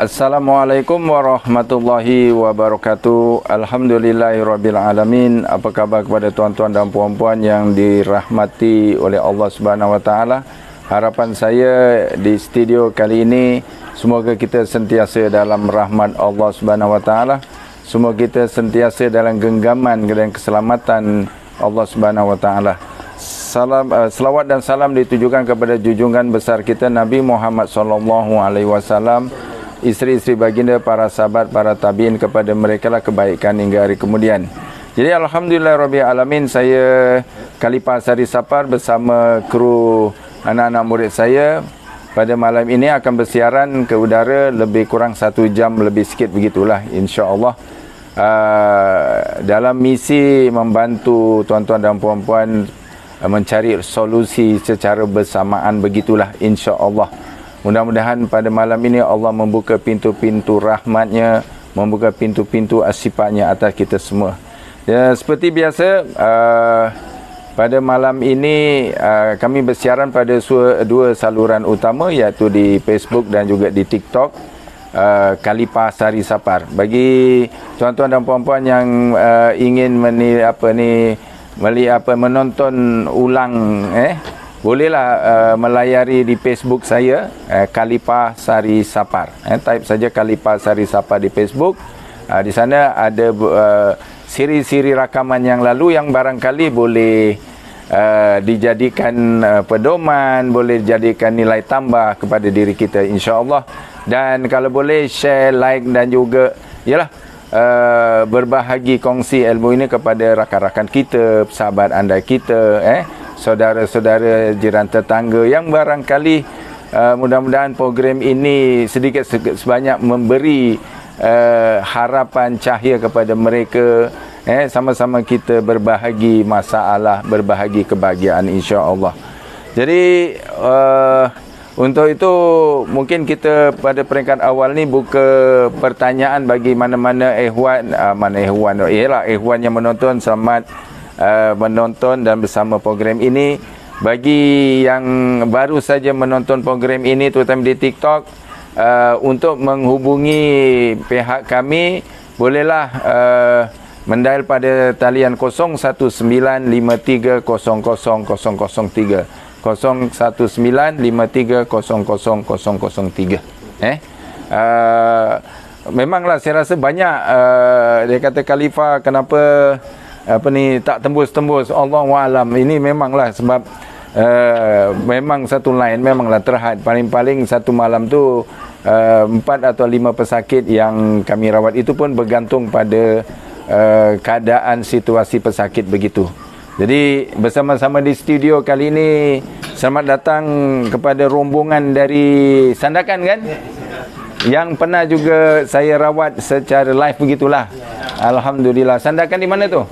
Assalamualaikum warahmatullahi wabarakatuh. Alhamdulillahirabbil alamin. Apa khabar kepada tuan-tuan dan puan-puan yang dirahmati oleh Allah Subhanahu wa taala? Harapan saya di studio kali ini, semoga kita sentiasa dalam rahmat Allah Subhanahu wa taala. Semoga kita sentiasa dalam genggaman dan keselamatan Allah Subhanahu wa taala. Selawat dan salam ditujukan kepada junjungan besar kita Nabi Muhammad sallallahu alaihi wasallam, isteri-isteri baginda, para sahabat, para tabi'in, kepada mereka lah kebaikan hingga hari kemudian. Jadi alhamdulillahirabbil alamin, saya Khalifah Sari Sapar bersama kru anak-anak murid saya pada malam ini akan bersiaran ke udara lebih kurang 1 jam lebih sikit begitulah, insya-Allah. Dalam misi membantu tuan-tuan dan puan-puan mencari solusi secara bersamaan begitulah, insya-Allah. Mudah-mudahan pada malam ini Allah membuka pintu-pintu rahmatnya, membuka pintu-pintu sifatnya atas kita semua. Ya, seperti biasa, pada malam ini kami bersiaran pada dua saluran utama, iaitu di Facebook dan juga di TikTok, Khalifah Sari Sapar. Bagi tuan-tuan dan puan-puan yang ingin menonton ulang, bolehlah melayari di Facebook saya, Khalifah Sari Sapar. Type saja Khalifah Sari Sapar di Facebook. Di sana ada siri-siri rakaman yang lalu yang barangkali boleh dijadikan pedoman, boleh dijadikan nilai tambah kepada diri kita, insya-Allah. Dan kalau boleh share, like dan juga berbahagi kongsi ilmu ini kepada rakan-rakan kita, sahabat anda kita, saudara-saudara, jiran tetangga yang barangkali mudah-mudahan program ini sedikit sebanyak memberi harapan cahaya kepada mereka. Sama-sama kita berbahagi masalah, berbahagi kebahagiaan, insya-Allah. Jadi untuk itu mungkin kita pada peringkat awal ni buka pertanyaan bagi mana-mana ikhwan yang menonton. Selamat menonton dan bersama program ini. Bagi yang baru saja menonton program ini, terutama di TikTok, untuk menghubungi pihak kami, bolehlah mendial pada talian 0195300003, 0195300003. Memanglah saya rasa banyak dia kata Khalifah kenapa tak tembus-tembus, Allahu a'lam. Ini memanglah sebab memang satu line memanglah terhad. Paling-paling satu malam tu 4 atau 5 pesakit yang kami rawat, itu pun bergantung pada keadaan situasi pesakit begitu. Jadi bersama-sama di studio kali ini, selamat datang kepada rombongan dari Sandakan, kan? Yang pernah juga saya rawat secara live begitulah. Alhamdulillah. Sandakan di mana tu?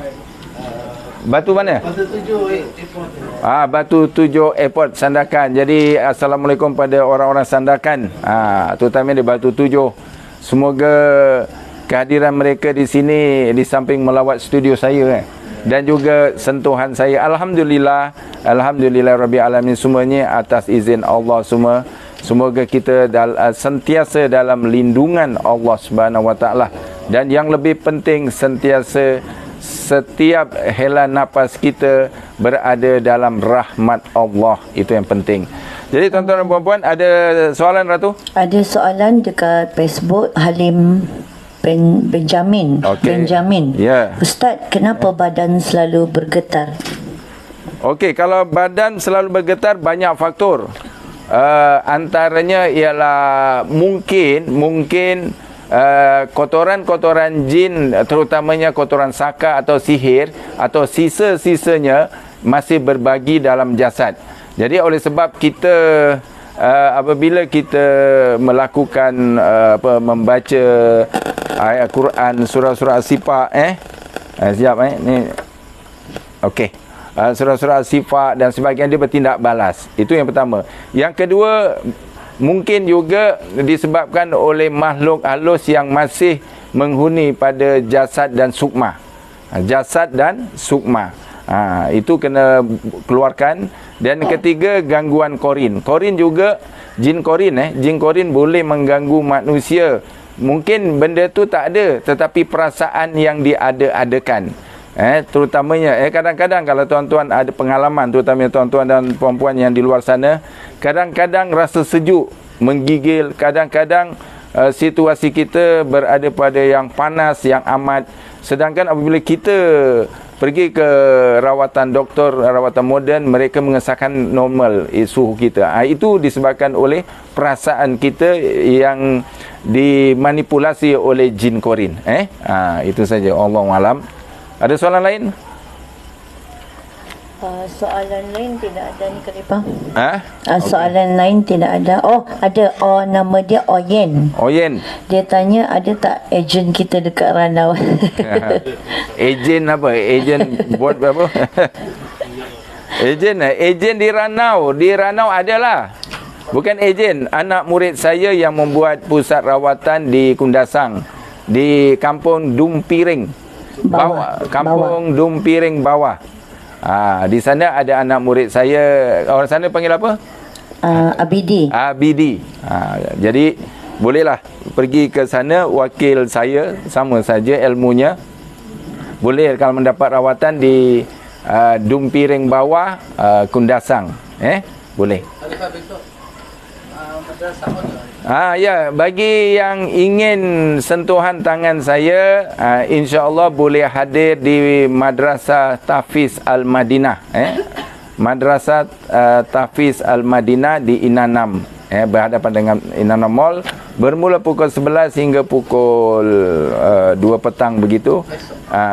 Batu mana? Batu 7 Airport. Batu 7 Airport, Sandakan. Jadi assalamualaikum pada orang-orang Sandakan. Terutama di Batu 7. Semoga kehadiran mereka di sini di samping melawat studio saya dan juga sentuhan saya, alhamdulillah rabbil alamin, semuanya atas izin Allah semua. Semoga kita sentiasa dalam lindungan Allah Subhanahu wa taala, dan yang lebih penting sentiasa setiap hela nafas kita berada dalam rahmat Allah. Itu yang penting. Jadi tuan-tuan dan puan-puan, ada soalan, Ratu? Ada soalan dekat Facebook, Halim Benjamin. Benjamin. Ustaz, kenapa badan selalu bergetar? Okey, kalau badan selalu bergetar, banyak faktor. Antaranya ialah mungkin kotoran-kotoran jin, terutamanya kotoran saka atau sihir, atau sisa-sisanya masih berbagi dalam jasad. Jadi oleh sebab kita apabila kita melakukan membaca ayat Quran, surah-surah As-Sifat, ni okey, surah-surah As-Sifat dan sebagainya, dia bertindak balas. Itu yang pertama. Yang kedua, mungkin juga disebabkan oleh makhluk halus yang masih menghuni pada jasad dan sukma. Jasad dan sukma. Itu kena keluarkan. Dan ketiga, gangguan korin. Korin juga jin korin jin korin boleh mengganggu manusia. Mungkin benda tu tak ada, tetapi perasaan yang diada-adakan. Terutamanya kadang-kadang kalau tuan-tuan ada pengalaman, terutamanya tuan-tuan dan puan-puan yang di luar sana, kadang-kadang rasa sejuk, menggigil, kadang-kadang situasi kita berada pada yang panas, yang amat. Sedangkan apabila kita pergi ke rawatan doktor, rawatan moden, mereka mengesahkan normal suhu kita. Itu disebabkan oleh perasaan kita yang dimanipulasi oleh jin korin. Itu saja. Allahu alam. Ada soalan lain? Soalan lain tidak ada ni Khalifah. Soalan lain tidak ada. Oh, ada. Oh, nama dia Oyen. Oyen. Dia tanya ada tak ejen kita dekat Ranau. Ejen apa? Ejen buat apa? Ejen di Ranau. Di Ranau adalah. Bukan ejen. Anak murid saya yang membuat pusat rawatan di Kundasang. Di Kampung Dumpiring. Kampung Dumpiring Bawah. Di sana ada anak murid saya. Orang sana panggil apa? Abidi. Jadi bolehlah pergi ke sana. Wakil saya sama saja ilmunya. Boleh kalau mendapat rawatan di Dumpiring Bawah, Kundasang. Boleh. Ya, bagi yang ingin sentuhan tangan saya, insya-Allah boleh hadir di Madrasah Tahfiz Al-Madinah, Madrasah Tahfiz Al-Madinah di Inanam, berhadapan dengan Inanam Mall, bermula pukul 11 hingga pukul 2 petang begitu.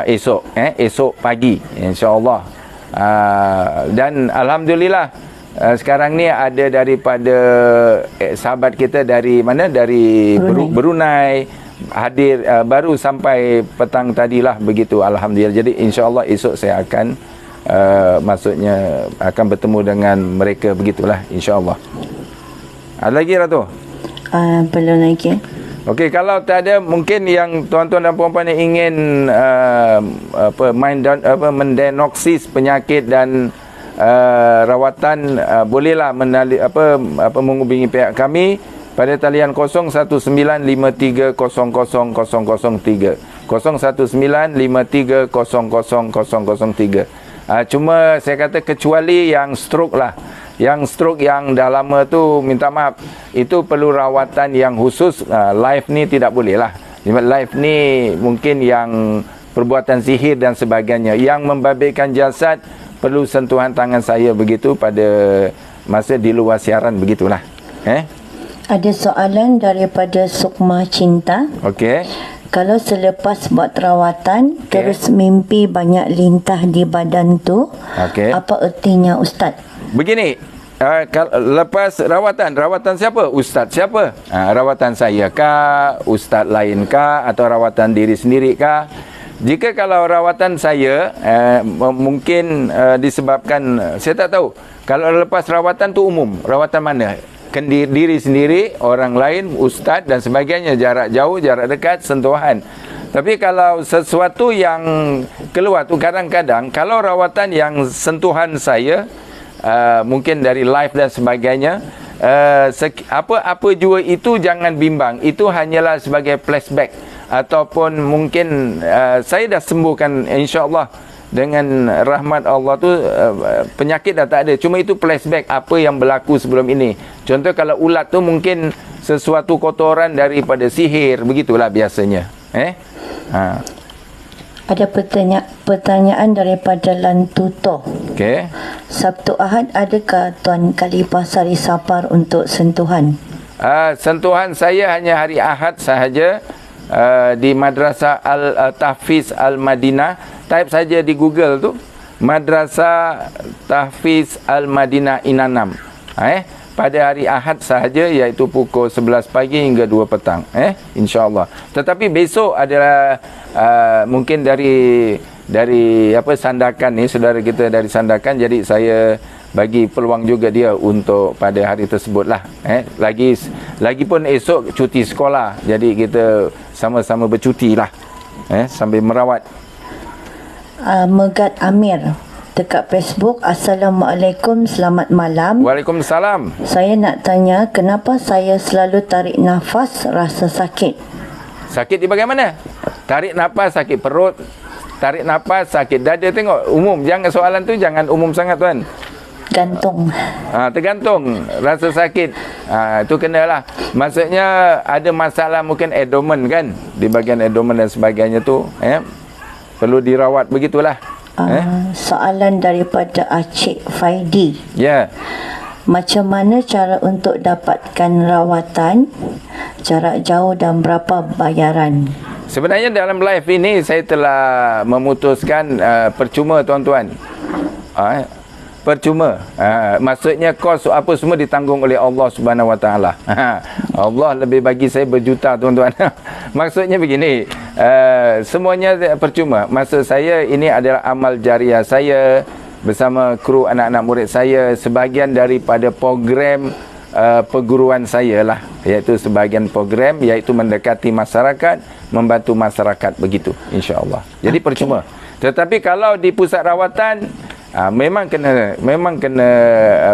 Esok pagi insya-Allah. Dan alhamdulillah sekarang ni ada daripada sahabat kita dari mana? Dari Brunei hadir, baru sampai petang tadilah begitu. Alhamdulillah. Jadi insya-Allah esok saya akan maksudnya akan bertemu dengan mereka begitulah insya-Allah. Ada lagi Ratu? Belum lagi. Okey, kalau tak ada, mungkin yang tuan-tuan dan puan-puan yang ingin mendiagnosis penyakit dan rawatan, bolehlah menghubungi pihak kami pada talian 0195300003, 0195300003. Cuma saya kata kecuali yang stroke lah. Yang stroke yang dah lama tu, minta maaf, itu perlu rawatan yang khusus. Live ni tidak boleh lah. Live ni mungkin yang perbuatan sihir dan sebagainya. Yang membabitkan jasad perlu sentuhan tangan saya begitu pada masa di luar siaran begitulah. Ada soalan daripada Sukma Cinta. Okey. Kalau selepas buat rawatan terus mimpi banyak lintah di badan tu, apa ertinya Ustaz? Begini, lepas rawatan siapa? Ustaz siapa? Rawatan saya kah? Ustaz lain kah? Atau rawatan diri sendiri kah? Jika kalau rawatan saya mungkin disebabkan saya tak tahu. Kalau lepas rawatan tu umum, rawatan mana? Diri sendiri, orang lain, ustaz dan sebagainya, jarak jauh, jarak dekat, sentuhan. Tapi kalau sesuatu yang keluar tu, kadang-kadang kalau rawatan yang sentuhan saya mungkin dari live dan sebagainya, apa jua itu jangan bimbang. Itu hanyalah sebagai flashback, ataupun mungkin saya dah sembuhkan insya-Allah dengan rahmat Allah tu, penyakit dah tak ada. Cuma itu flashback apa yang berlaku sebelum ini. Contoh kalau ulat tu mungkin sesuatu kotoran daripada sihir, begitulah biasanya. Ada pertanyaan daripada Lantuto. Okey. Sabtu Ahad adakah Tuan Khalifah Sari Sapar untuk sentuhan? Sentuhan saya hanya hari Ahad sahaja. Di Madrasah Tahfiz Al-Madinah, type saja di Google tu, Madrasah Tahfiz Al-Madinah Inanam, pada hari Ahad sahaja, iaitu pukul 11 pagi hingga 2 petang, insya-Allah. Tetapi besok adalah mungkin dari Sandakan ni, saudara kita dari Sandakan, jadi saya bagi peluang juga dia untuk pada hari tersebut lah. Lagipun esok cuti sekolah, jadi kita sama-sama bercuti lah, sambil merawat. Megat Amir, dekat Facebook. Assalamualaikum, selamat malam. Waalaikumsalam. Saya nak tanya, kenapa saya selalu tarik nafas rasa sakit? Sakit di bahagian mana? Tarik nafas sakit perut, tarik nafas sakit dada. Tengok umum, jangan soalan tu jangan umum sangat tuan. Gantung. Tergantung rasa sakit. Itu kenalah. Maksudnya ada masalah mungkin abdomen kan, di bahagian abdomen dan sebagainya tu, perlu dirawat begitulah. Soalan daripada Acik Faidi. Ya. Macam mana cara untuk dapatkan rawatan, jarak jauh dan berapa bayaran? Sebenarnya dalam live ini saya telah memutuskan percuma tuan-tuan. Percuma. Maksudnya kos apa semua ditanggung oleh Allah Subhanahu Wa Taala. Allah lebih bagi saya berjuta tuan-tuan. Maksudnya begini, semuanya percuma. Maksud saya ini adalah amal jariah saya bersama kru anak-anak murid saya, sebahagian daripada program perguruan saya lah, iaitu sebahagian program iaitu mendekati masyarakat, membantu masyarakat begitu, insya-Allah. Jadi percuma. Tetapi kalau di pusat rawatan memang kena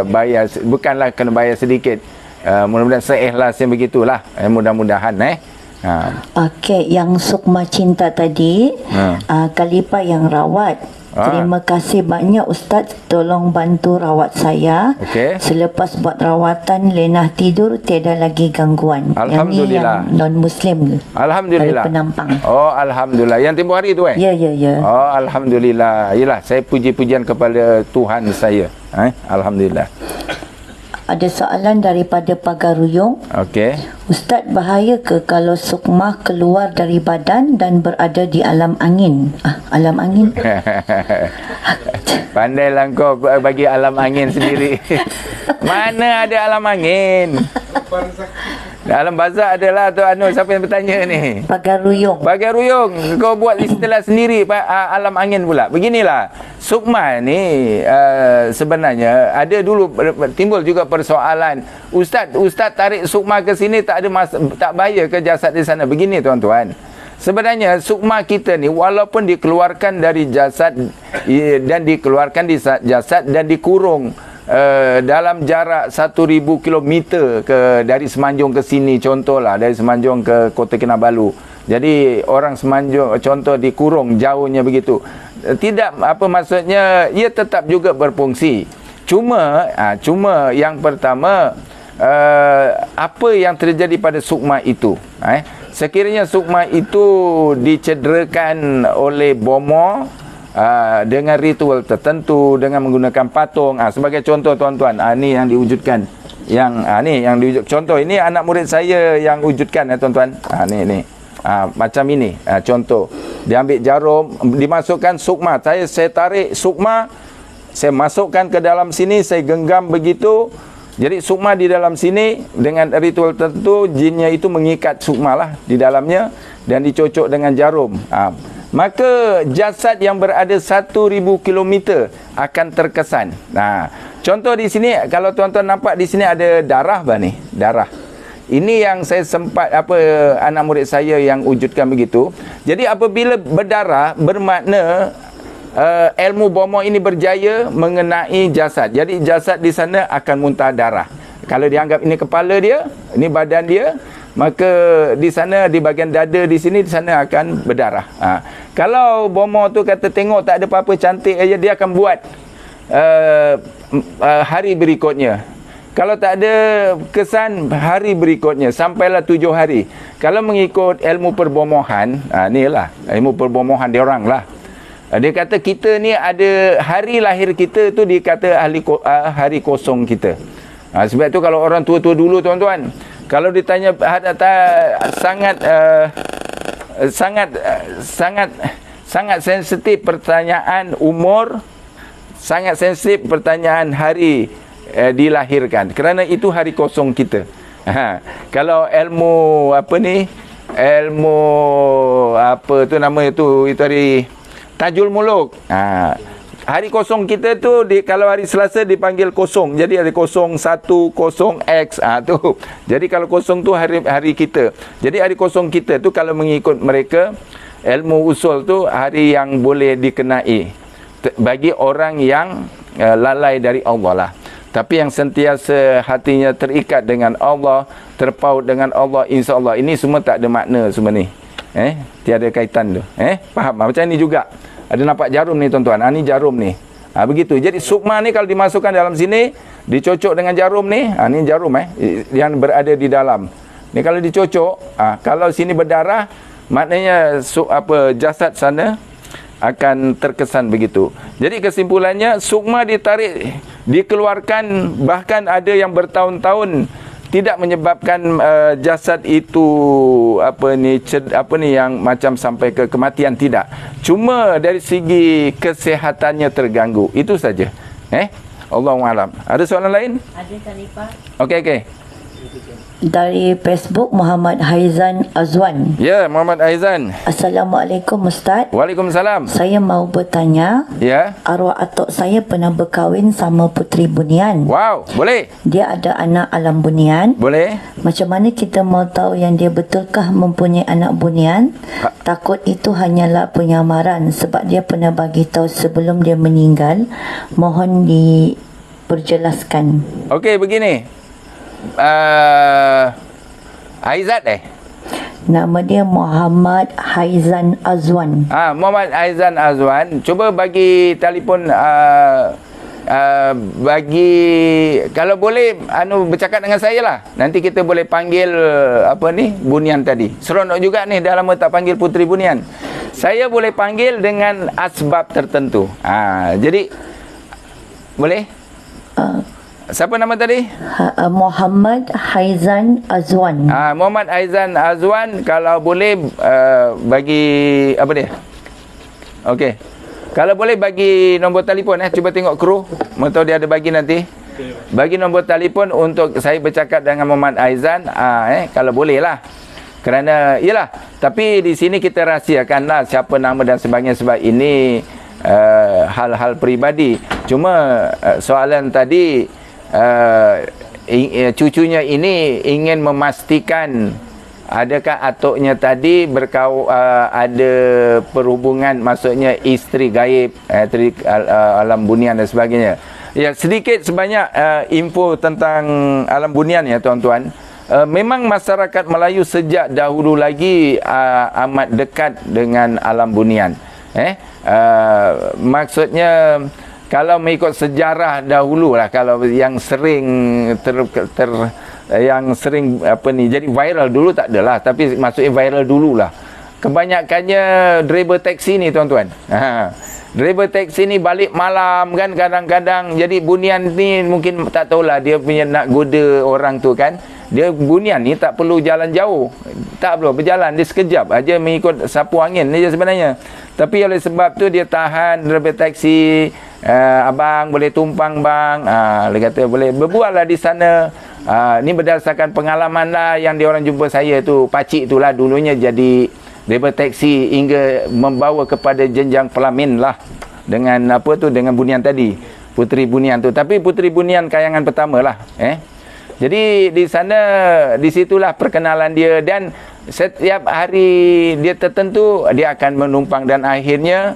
bayar, bukanlah kena bayar sedikit. Mudah-mudahan seikhlasnya begitulah. Mudah-mudahan Okey, yang Sukma Cinta tadi, Khalifah yang rawat. Terima kasih banyak Ustaz, tolong bantu rawat saya. Selepas buat rawatan Lena tidur tiada lagi gangguan. Alhamdulillah. Yang ni yang non-Muslim. Alhamdulillah. Penampang. Oh, alhamdulillah. Yang tempoh hari tu Ya. Oh, alhamdulillah. Yalah, saya puji-pujian kepada Tuhan saya. Alhamdulillah. Ada soalan daripada Pagaruyung. Okey. Ustaz, bahaya ke kalau sukmah keluar dari badan dan berada di alam angin? Alam angin? Pandailah kau bagi alam angin sendiri. Mana ada alam angin? Dalam bazar adalah tu siapa yang bertanya ni? Pagaruyung. Kau buat istilah sendiri alam angin pula. Beginilah. Sukma ni sebenarnya ada dulu timbul juga persoalan. Ustaz tarik sukma ke sini tak bahaya ke jasad di sana? Begini tuan-tuan. Sebenarnya sukma kita ni walaupun dikeluarkan dari jasad dan dikeluarkan di jasad dan dikurung dalam jarak 1,000 kilometer dari Semanjung ke sini, contohlah dari Semanjung ke Kota Kinabalu. Jadi orang Semanjung contoh dikurung jauhnya begitu. Tidak apa maksudnya, ia tetap juga berfungsi. Cuma yang pertama apa yang terjadi pada sukma itu? Sekiranya sukma itu dicederakan oleh bomoh dengan ritual tertentu, dengan menggunakan patung, sebagai contoh tuan-tuan, ni yang diwujudkan, ni yang diwujud. Contoh ini anak murid saya yang wujudkan tuan-tuan. Ni macam ini contoh. Dia ambil jarum, dimasukkan sukma. Saya tarik sukma, saya masukkan ke dalam sini, saya genggam begitu. Jadi sukma di dalam sini dengan ritual tertentu, jinnya itu mengikat sukma lah di dalamnya dan dicocok dengan jarum. Maka jasad yang berada 1,000 kilometer akan terkesan. Contoh di sini, kalau tuan-tuan nampak di sini ada darah ni, darah. Ini yang saya sempat anak murid saya yang wujudkan begitu. Jadi apabila berdarah, bermakna ilmu bomoh ini berjaya mengenai jasad. Jadi jasad di sana akan muntah darah. Kalau dianggap ini kepala dia, ini badan dia, maka di sana, di bahagian dada di sini, di sana akan berdarah. Kalau bomoh tu kata tengok tak ada apa-apa, cantik aja, dia akan buat hari berikutnya. Kalau tak ada kesan, hari berikutnya sampailah 7 hari. Kalau mengikut ilmu perbomohan, ni lah ilmu perbomohan dia orang lah. Dia kata kita ni ada hari lahir kita tu dikata hari kosong kita. Sebab tu kalau orang tua-tua dulu tuan-tuan, kalau ditanya sangat sensitif pertanyaan umur, sangat sensitif pertanyaan hari dilahirkan, kerana itu hari kosong kita. Kalau ilmu ilmu tu nama itu hari Tajul Muluk. Hari kosong kita tu kalau hari Selasa dipanggil kosong. Jadi hari kosong 1 kosong X tu. Jadi kalau kosong tu hari kita. Jadi hari kosong kita tu kalau mengikut mereka ilmu usul tu hari yang boleh dikenai. bagi orang yang lalai dari Allah lah. Tapi yang sentiasa hatinya terikat dengan Allah, terpaut dengan Allah, insya-Allah, ini semua tak ada makna semua ni. Tiada kaitan tu. Faham? Macam ni juga. Ada nampak jarum ni tuan-tuan. Ni jarum ni. Begitu. Jadi sukma ni kalau dimasukkan dalam sini, dicocok dengan jarum ni. Ni jarum yang berada di dalam. Ni kalau dicocok, kalau sini berdarah, maknanya jasad sana akan terkesan begitu. Jadi kesimpulannya, sukma ditarik, dikeluarkan, bahkan ada yang bertahun-tahun tidak menyebabkan jasad itu yang macam sampai ke kematian, tidak. Cuma dari segi kesehatannya terganggu. Itu saja. Allahu a'lam. Ada soalan lain? Ada, Khalifah. Okey. Dari Facebook, Muhammad Haizan Azwan. Ya, Muhammad Haizan. Assalamualaikum Ustaz. Waalaikumsalam. Saya mau bertanya. Ya. Arwah atuk saya pernah berkahwin sama Puteri Bunian. Wow, boleh. Dia ada anak alam bunian. Boleh. Macam mana kita mau tahu yang dia betulkah mempunyai anak bunian? Takut itu hanyalah penyamaran sebab dia pernah bagi tahu sebelum dia meninggal. Mohon diperjelaskan. Okey, begini. Aizat Nama dia Muhammad Haizan Azwan. Muhammad Haizan Azwan. Cuba bagi telefon, bagi, kalau boleh bercakap dengan saya lah. Nanti kita boleh panggil Bunian tadi. Seronok juga ni, dah lama tak panggil Puteri Bunian. Saya boleh panggil dengan asbab tertentu. Jadi boleh? Siapa nama tadi? Muhammad Haizan Azwan. Muhammad Haizan Azwan, kalau boleh bagi apa dia? Okey. Kalau boleh bagi nombor telefon cuba tengok kru. Mau tahu dia ada bagi nanti. Bagi nombor telefon untuk saya bercakap dengan Muhammad Haizan, kalau boleh lah. Kerana iyalah, tapi di sini kita rahsiakanlah siapa nama dan sebagainya sebab ini hal-hal peribadi. Cuma soalan tadi, cucunya ini ingin memastikan adakah atuknya tadi ada perhubungan, maksudnya isteri gaib, alam bunian dan sebagainya. Ya, sedikit sebanyak info tentang alam bunian ya tuan-tuan. Memang masyarakat Melayu sejak dahulu lagi amat dekat dengan alam bunian. Maksudnya kalau mengikut sejarah dahulu lah, kalau yang sering yang sering jadi viral dulu tak adalah, tapi maksudnya viral dululah. Kebanyakannya driver taksi ni tuan-tuan. Driver taksi ni balik malam kan kadang-kadang. Jadi bunian ni mungkin tak tahulah dia punya nak goda orang tu kan. Dia bunian ni tak perlu jalan jauh. Tak perlu berjalan, dia sekejap aja mengikut sapu angin ni je sebenarnya. Tapi oleh sebab tu dia tahan driver taksi. Abang boleh tumpang bang, dia kata boleh berbual lah di sana. Ni berdasarkan pengalaman lah yang diorang jumpa saya tu. Pakcik tu lah dulunya jadi driver taksi hingga membawa kepada jenjang pelamin lah dengan dengan bunian tadi, Puteri Bunian tu. Tapi Puteri Bunian kayangan pertama lah. Jadi di sana, di situlah perkenalan dia, dan setiap hari dia tertentu dia akan menumpang dan akhirnya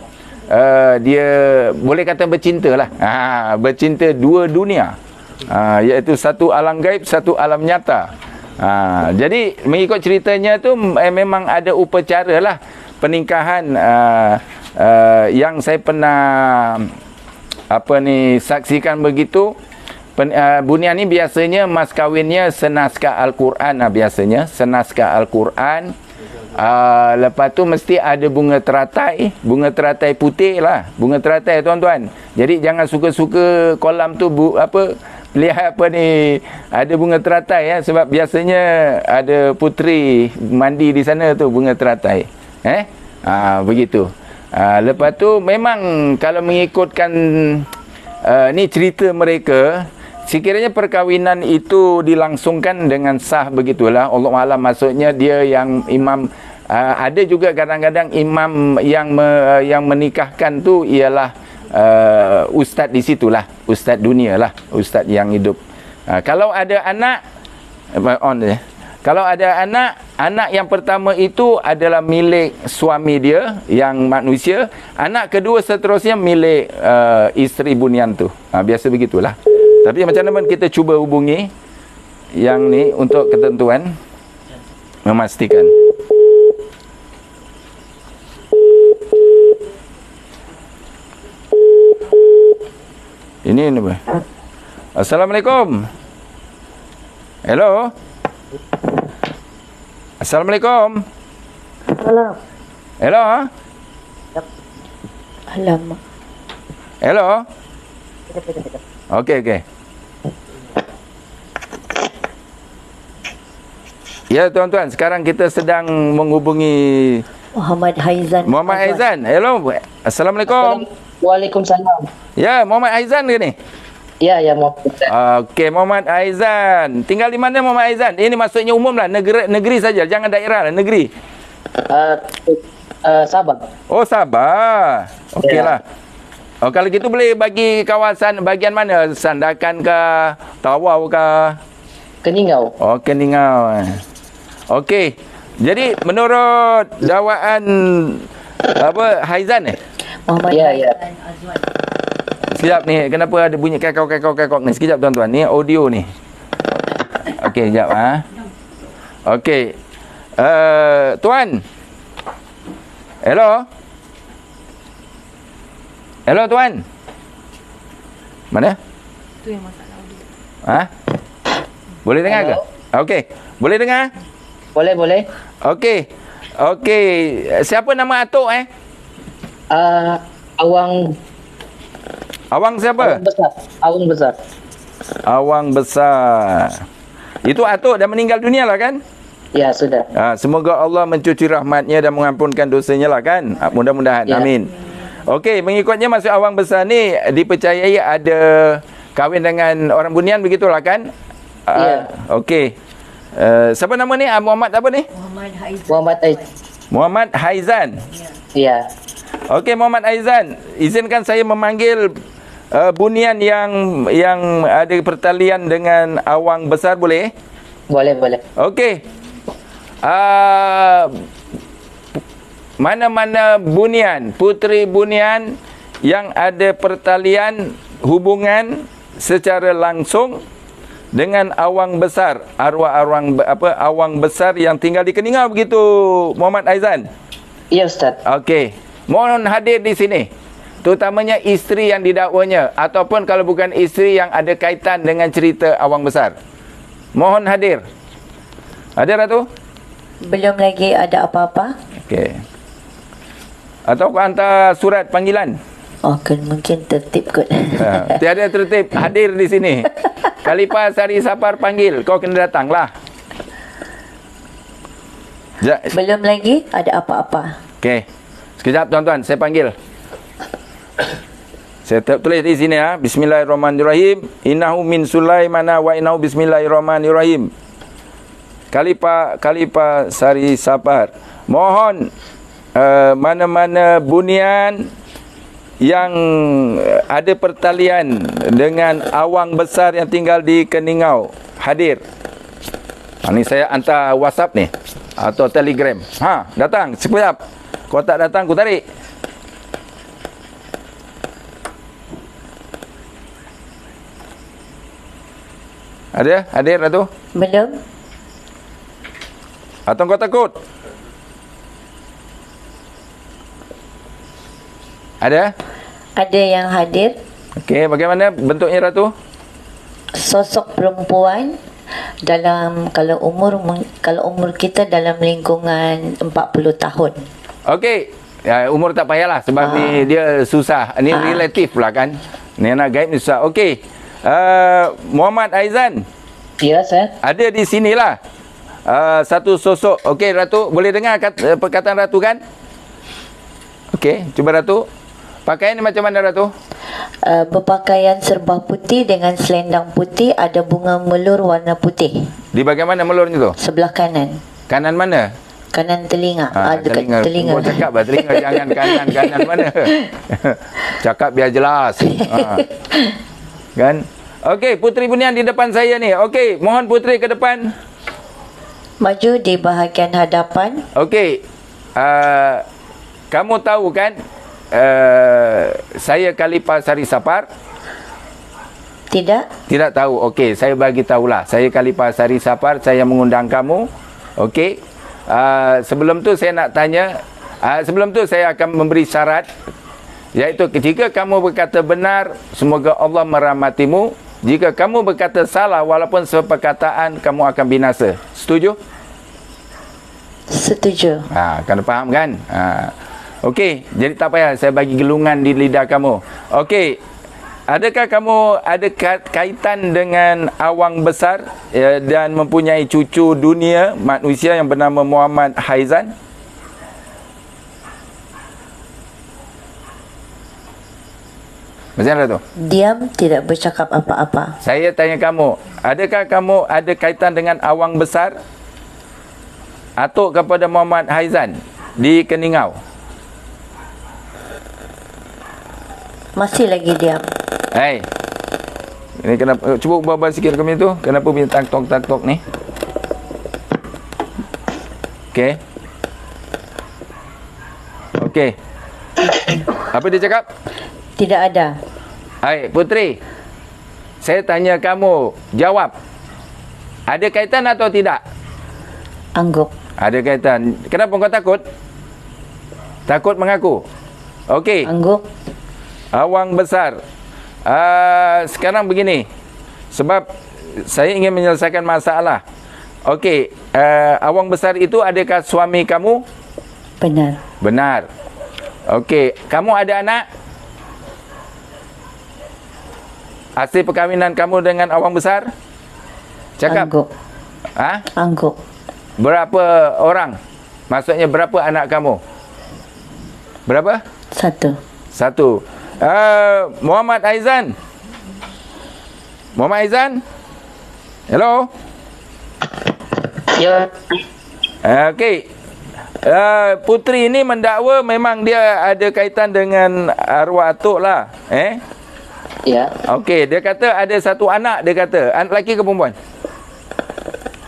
dia boleh kata bercinta lah. Bercinta dua dunia, iaitu satu alam gaib, satu alam nyata. Jadi mengikut ceritanya tu memang ada upacara lah pernikahan yang saya pernah saksikan begitu. Bunian ni biasanya mas kahwinnya senaskah Al-Quran biasanya senaskah Al-Quran. Lepas tu mesti ada bunga teratai putih lah, bunga teratai tuan-tuan. Jadi jangan suka-suka kolam tu lihat ada bunga teratai sebab biasanya ada puteri mandi di sana tu bunga teratai. Begitu. Lepas tu memang kalau mengikutkan ni cerita mereka, sekiranya perkahwinan itu dilangsungkan dengan sah begitulah, Allah Alam, maksudnya dia yang imam. Ada juga kadang-kadang imam yang menikahkan tu ialah ustaz di situlah, ustaz dunia lah, ustaz yang hidup. Kalau ada anak kalau ada anak anak yang pertama itu adalah milik suami dia yang manusia. Anak kedua seterusnya milik isteri bunian tu. Biasa begitulah. Tapi macam mana kita cuba hubungi yang ni untuk ketentuan memastikan. Ini apa? Assalamualaikum. Hello. Assalamualaikum. Salam. Hello. Alamak. Hello. Okey. Ya tuan-tuan, sekarang kita sedang menghubungi Muhammad Haizan. Muhammad Haizan. Hello. Assalamualaikum. Waalaikumsalam. Ya, Muhammad Haizan ke ni? Ya, Muhammad. Okey, Muhammad Haizan. Tinggal di mana Muhammad Haizan? Ini maksudnya umum lah, negeri saja, jangan daerah lah, negeri. Sabah. Oh, Sabah. Okeylah. Oh, kalau gitu boleh bagi kawasan bahagian mana? Sandakan ke, Tawau ke? Keningau. Oh, Keningau. Okey. Jadi menurut dakwaan Haizan Muhammad Haizan Azwan. Sekejap ni, kenapa ada bunyi kekok ni? Sekejap tuan-tuan, ni audio ni. Okey, sekejap Okey. Tuan. Hello. Hello tuan. Mana? Tu yang masalah audio. Boleh dengar ke? Okey. Boleh dengar? Boleh. Okey. Siapa nama atuk Awang siapa? Awang besar. Awang besar. Itu atuk dah meninggal dunia lah kan? Ya, sudah. Semoga Allah mencuci rahmatnya dan mengampunkan dosanya lah kan? Mudah-mudahan. Ya. Amin. Okey, mengikutnya masuk Awang besar ni dipercayai ada kahwin dengan orang bunian, begitulah kan? Ya. Okey. Siapa nama ni? Muhammad apa ni? Muhammad Haizan. Ya. Okey, Muhammad Haizan, izinkan saya memanggil bunian yang ada pertalian dengan Awang besar, boleh? Boleh. Okey. Mana-mana bunian, puteri bunian yang ada pertalian hubungan secara langsung dengan Awang besar, arwah Awang besar yang tinggal di Keningau, begitu Muhammad Haizan? Ya, Ustaz. Okey. Mohon hadir di sini. Terutamanya isteri yang didakwanya ataupun kalau bukan isteri yang ada kaitan dengan cerita Awang besar. Mohon hadir. Hadir Ratu? Belum lagi ada apa-apa. Okey. Atau kau hantar surat panggilan? Mungkin tertib kot. Tiada tertib, hadir di sini. Khalifah Sari Sapar panggil, kau kena datanglah. Belum lagi ada apa-apa. Okey. Sekejap tuan-tuan, saya panggil. Saya tulis di sini Bismillahirrahmanirrahim. Innahu min Sulaimana wa innahu bismillahirrahmanirrahim. Khalifah Sari Sapar. Mohon mana-mana bunian yang ada pertalian dengan Awang besar yang tinggal di Keningau hadir. Ni saya hantar WhatsApp ni atau Telegram. Datang sekejap. Kau tak datang, aku tarik. Ada? Hadir Ratu? Belum. Atau kau takut? Ada? Ada yang hadir. Okey, bagaimana bentuknya Ratu? Sosok perempuan dalam kalau umur kita dalam lingkungan 40 tahun. Okey. Umur tak payahlah sebab ni dia susah. Ni relatif lah kan. Ni anak gaib ni susah. Okey. Muhammad Haizan. Ya, Ustaz. Ada di sinilah. Satu sosok. Okey Ratu, boleh dengar perkataan Ratu kan? Okey, cuba Ratu. Pakaian ni macam mana Ratu? Berpakaian serba putih dengan selendang putih, ada bunga melur warna putih. Di bagaimana melurnya tu? Sebelah kanan. Kanan mana? Kanan telinga. Dekat telinga. Kau cakap lah telinga, jangan kanan mana. Cakap biar jelas. Kan? Okey, puteri bunian di depan saya ni. Okey, mohon puteri ke depan. Maju di bahagian hadapan. Okey. Kamu tahu kan saya Khalifah Sari Sapar? Tidak. Tidak tahu. Okey, saya bagi tahulah. Saya Khalifah Sari Sapar, saya mengundang kamu. Okey. Sebelum tu saya nak tanya, sebelum tu saya akan memberi syarat, iaitu jika kamu berkata benar, semoga Allah merahmatimu. Jika kamu berkata salah, walaupun seperkataan, kamu akan binasa. Setuju? Setuju. Kena faham kan? Okey, jadi tak payah saya bagi gelungan di lidah kamu. Okey, adakah kamu ada kaitan dengan awang besar dan mempunyai cucu dunia manusia yang bernama Muhammad Haizan? Macam mana tu? Diam, tidak bercakap apa-apa. Saya tanya kamu, adakah kamu ada kaitan dengan awang besar? Atuk kepada Muhammad Haizan di Keningau? Masih lagi diam. Hai. Ini kenapa? Cuba ubah sikit kami tu. Kenapa punya tak-tok ni? Okey. Okey. Apa dia cakap? Tidak ada. Hai, Putri. Saya tanya kamu, jawab. Ada kaitan atau tidak? Angguk. Ada kaitan. Kenapa kau takut? Takut mengaku? Okey. Angguk. Awang besar. Sekarang begini. Sebab saya ingin menyelesaikan masalah. Okey. Awang besar itu adakah suami kamu? Benar. Benar. Okey. Kamu ada anak? Hasil perkahwinan kamu dengan awang besar? Cakap. Angguk. Angguk. Berapa orang? Maksudnya berapa anak kamu? Berapa? Satu. Muhammad Aizan. Muhammad Aizan? Hello? Ya. Okey. Putri ini mendakwa memang dia ada kaitan dengan arwah atuk lah. Ya. Okey, dia kata ada satu anak, dia kata. Anak lelaki ke perempuan?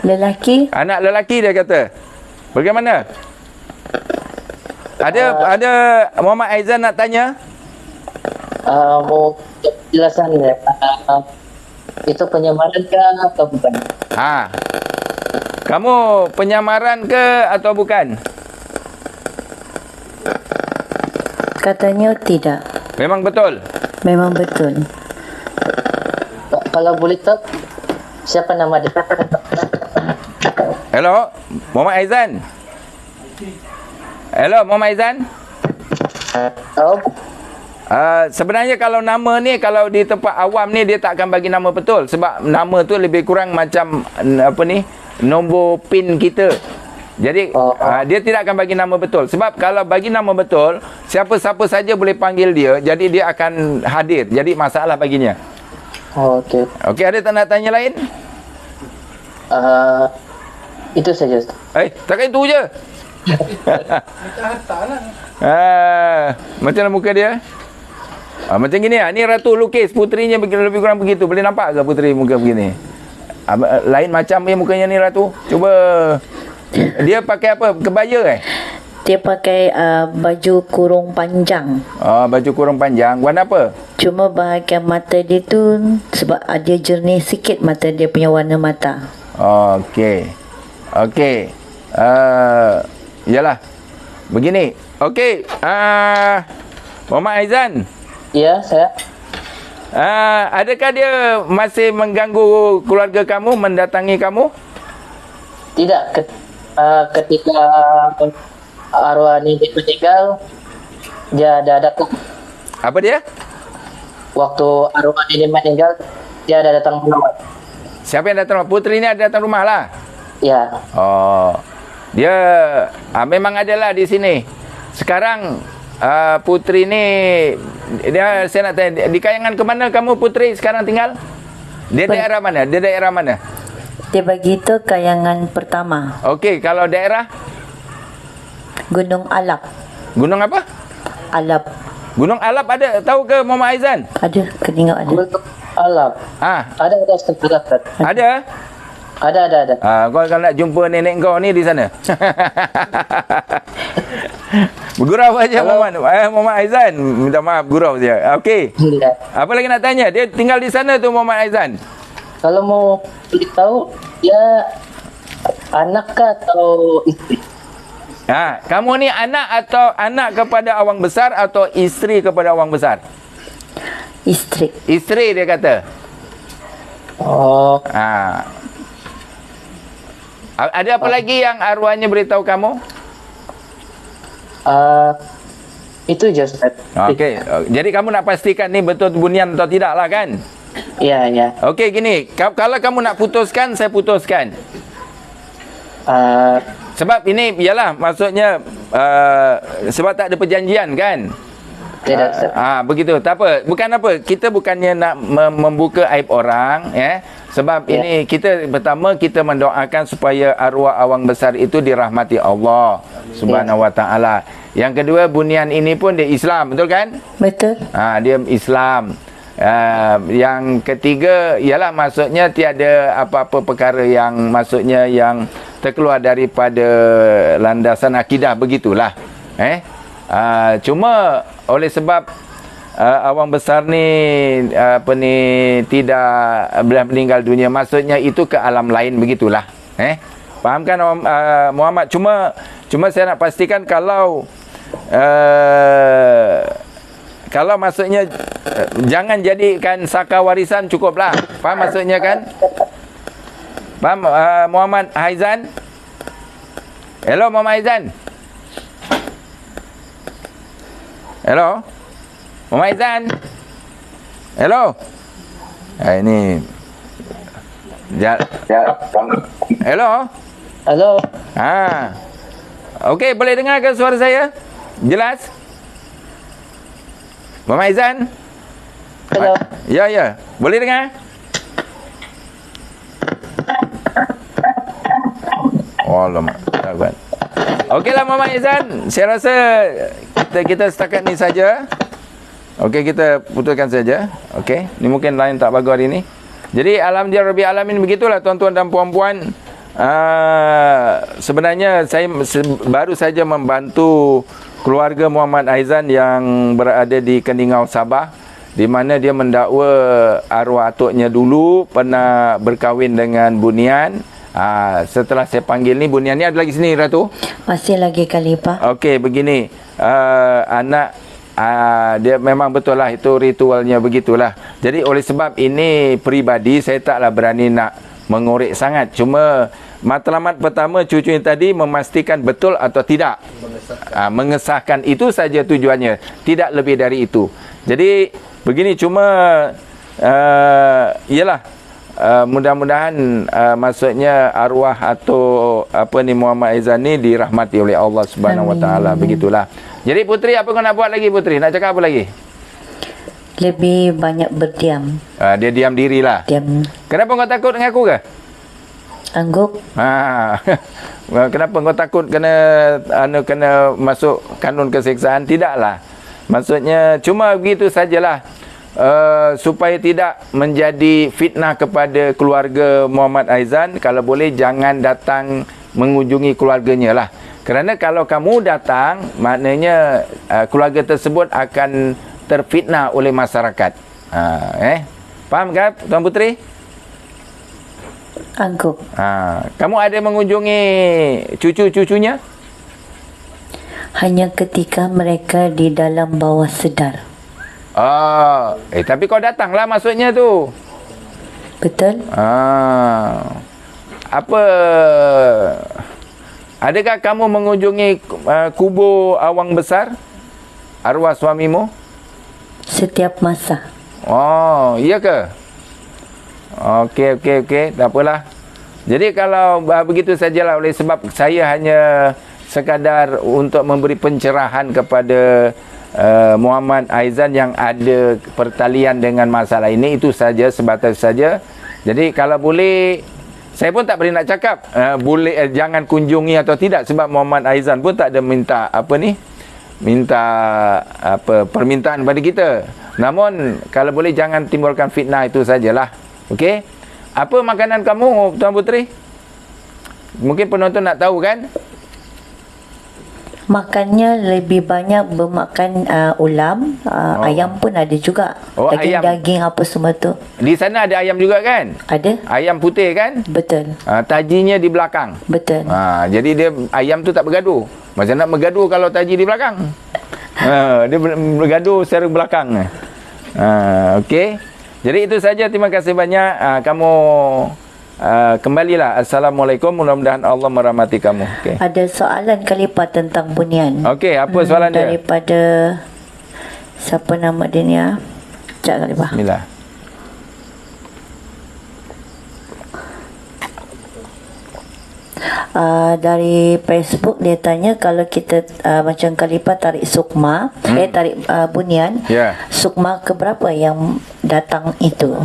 Lelaki. Anak lelaki dia kata. Bagaimana? Ada Muhammad Aizan nak tanya? Mau jelasan ya. Itu penyamaran ke atau bukan? Kamu penyamaran ke atau bukan? Katanya tidak. Memang betul. Memang betul. Kalau boleh tahu siapa nama dia? Hello, Muhammad Aizan. Hello, Muhammad Aizan. Oh. Sebenarnya kalau nama ni, kalau di tempat awam ni dia tak akan bagi nama betul, sebab nama tu lebih kurang macam nombor PIN kita. Jadi dia tidak akan bagi nama betul. Sebab kalau bagi nama betul, siapa-siapa saja boleh panggil dia, jadi dia akan hadir. Jadi masalah baginya. Okey. Okey, ada tanda-tanya lain? Itu saja. Takkan itu je. Macam mana muka dia? Macam gini lah. Ni Ratu lukis. Putrinya lebih kurang begitu. Boleh nampak ke putri muka begini? Lain macam dia mukanya ni Ratu. Cuba. Dia pakai apa? Kebaya Dia pakai baju kurung panjang. Baju kurung panjang. Warna apa? Cuma bahagian mata dia tu, sebab dia jernih sikit mata dia punya warna mata. Okey. Yalah. Begini. Okey. Muhammad Aizan. Ya, saya. Adakah dia masih mengganggu keluarga kamu, mendatangi kamu? Tidak. Ketika arwah ini meninggal, dia ada datang. Apa dia? Waktu arwah ini meninggal, dia ada datang rumah. Siapa yang datang rumah? Putri ni ada datang rumah lah. Ya. Dia memang adalah di sini. Sekarang putri ni saya nak tanya, di Kayangan ke mana kamu putri sekarang tinggal? Dia daerah mana? Dia begitu Kayangan pertama. Okey, kalau daerah? Gunung Alap. Gunung apa? Alap. Gunung Alap ada, tahu ke Muhammad Aizan? Ada, Keningau ada. Gunung Alap. Ada Alap. Ada? Ada. Kau kalau nak jumpa nenek kau ni di sana. Bergurau aja Muhammad. Muhammad Aizan. Minta maaf gurau saja. Okey. Apa lagi nak tanya? Dia tinggal di sana tu Muhammad Aizan. Kalau mau beritahu, dia anak kah atau istri? Kamu ni anak atau anak kepada awang besar atau isteri kepada awang besar? Isteri. Isteri dia kata. Oh. Ada apa lagi yang arwahnya beritahu kamu? Itu je Ustaz. Okey. Jadi kamu nak pastikan ni betul bunian atau tidak lah kan? Ya. Okey gini, kalau kamu nak putuskan, saya putuskan. Sebab ini ialah maksudnya sebab tak ada perjanjian kan? Tidak Ustaz. Begitu. Tak apa. Bukan apa. Kita bukannya nak membuka aib orang, ya. Sebab ini kita pertama kita mendoakan supaya arwah awang besar itu dirahmati Allah Subhanahu Wa Taala. Yang kedua bunian ini pun dia Islam, betul kan? Betul. Dia Islam. Yang ketiga ialah maksudnya tiada apa-apa perkara yang maksudnya yang terkeluar daripada landasan akidah begitulah. Cuma oleh sebab awang besar ni tidak meninggal dunia, maksudnya itu ke alam lain begitulah. Faham kan Muhammad? Cuma saya nak pastikan kalau maksudnya jangan jadikan saka warisan, cukuplah. Faham maksudnya kan? Faham Muhammad Aizan? Hello Muhammad Aizan. Hello Muhammad Aizan. Hello. Ini Hello. Halo. Okey, boleh dengar ke suara saya? Jelas? Muhammad Aizan? Halo. Ya. Boleh dengar? Alamak. Tak. Okeylah Muhammad Aizan, saya rasa kita setakat ni saja. Okey, kita putuskan saja. Okey, ni mungkin lain tak bagus hari ni. Jadi alhamdulillah rabbil alamin, begitulah tuan-tuan dan puan-puan. Sebenarnya saya baru saja membantu keluarga Muhammad Aizan yang berada di Keningau, Sabah, di mana dia mendakwa arwah atuknya dulu pernah berkahwin dengan bunian. Setelah saya panggil ni, bunian ni ada lagi sini Ratu? Masih lagi Khalifah. Okey, begini. Anak dia memang betul lah, itu ritualnya begitulah. Jadi oleh sebab ini peribadi, saya taklah berani nak mengorek sangat. Cuma matlamat pertama cucunya tadi memastikan betul atau tidak. Mengesahkan itu saja tujuannya, tidak lebih dari itu. Jadi begini, cuma ialah mudah-mudahan maksudnya arwah atau Muhammad Aizan ni dirahmati oleh Allah Subhanahu Wa Taala, begitulah. Jadi Putri, apa kau nak buat lagi Putri? Nak cakap apa lagi? Lebih banyak berdiam. Dia diam dirilah. Diam. Kenapa kau takut dengan aku ke? Angguk. Kenapa kau takut kena masuk kanun keseksaan? Tidaklah. Maksudnya cuma begitu sajalah. Supaya tidak menjadi fitnah kepada keluarga Muhammad Aizan, kalau boleh jangan datang mengunjungi keluarganya lah. Kerana kalau kamu datang, maknanya keluarga tersebut akan terfitnah oleh masyarakat. Faham kan Tuan Putri? Angguk. Kamu ada mengunjungi cucu-cucunya? Hanya ketika mereka di dalam bawah sedar. Tapi kau datanglah maksudnya tu. Betul. Adakah kamu mengunjungi kubur awang besar arwah suamimu? Setiap masa. Iya ke? Okey. Tak apalah. Jadi kalau begitu sajalah, oleh sebab saya hanya sekadar untuk memberi pencerahan kepada Muhammad Aizan yang ada pertalian dengan masalah ini, itu saja, sebatas saja. Jadi kalau boleh, saya pun tak boleh nak cakap boleh jangan kunjungi atau tidak, sebab Muhammad Aizan pun tak ada minta permintaan pada kita. Namun kalau boleh jangan timbulkan fitnah, itu sajalah. Okey. Apa makanan kamu, Tuan Puteri? Mungkin penonton nak tahu kan? Makannya lebih banyak bermakan ulam, ayam pun ada juga. Daging-daging apa semua tu. Di sana ada ayam juga kan? Ada. Ayam putih kan? Betul. Tajinya di belakang. Betul. Jadi dia ayam tu tak bergaduh. Macam nak bergaduh kalau taji di belakang? Dia bergaduh secara belakang. Okey. Jadi itu saja, terima kasih banyak. Kamu kembalilah. Assalamualaikum, mudah-mudahan Allah merahmati kamu. Okay. Ada soalan Khalifah tentang bunian. Okey, apa soalan dia? Daripada siapa nama dia ni? Sekejap Khalifah. Bismillah. Dari Facebook dia tanya, kalau kita macam Khalifah tarik sukma, tarik bunian, sukma keberapa yang datang itu?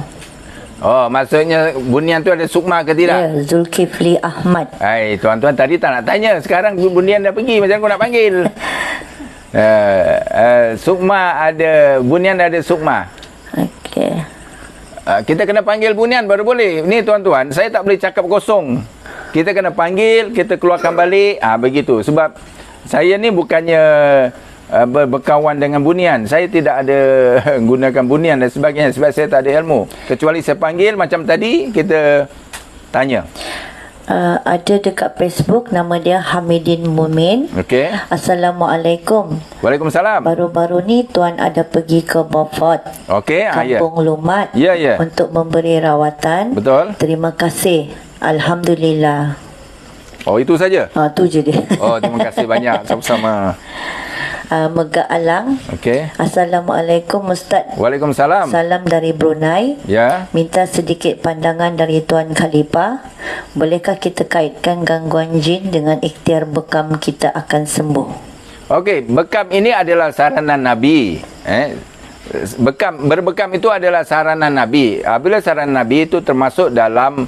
Oh, maksudnya bunian tu ada sukma ke tidak? Ya, Zulkifli Ahmad. Hai, tuan-tuan tadi tak nak tanya. Sekarang bunian dah pergi, macam aku nak panggil. Sukma ada, bunian ada sukma. Okey. Kita kena panggil bunian baru boleh. Ni tuan-tuan, saya tak boleh cakap kosong. Kita kena panggil, kita keluarkan balik. Begitu. Sebab saya ni bukannya berkawan dengan bunian. Saya tidak ada gunakan bunian dan sebagainya sebab saya tak ada ilmu. Kecuali saya panggil macam tadi, kita tanya. Ada dekat Facebook, nama dia Hamidin Mumin. Okey. Assalamualaikum. Waalaikumsalam. Baru-baru ni tuan ada pergi ke Beaufort, Kampung Lumat, untuk memberi rawatan. Betul. Terima kasih. Alhamdulillah. Oh, itu saja? Tu je dia. Oh, terima kasih banyak. Sama-sama. Mega Alang. Okey. Assalamualaikum Ustaz. Waalaikumsalam. Salam dari Brunei. Ya. Minta sedikit pandangan dari Tuan Khalifah. Bolehkah kita kaitkan gangguan jin dengan ikhtiar bekam kita akan sembuh? Okey, bekam ini adalah saranan Nabi. Berbekam itu adalah saranan Nabi. Bila saranan Nabi itu termasuk dalam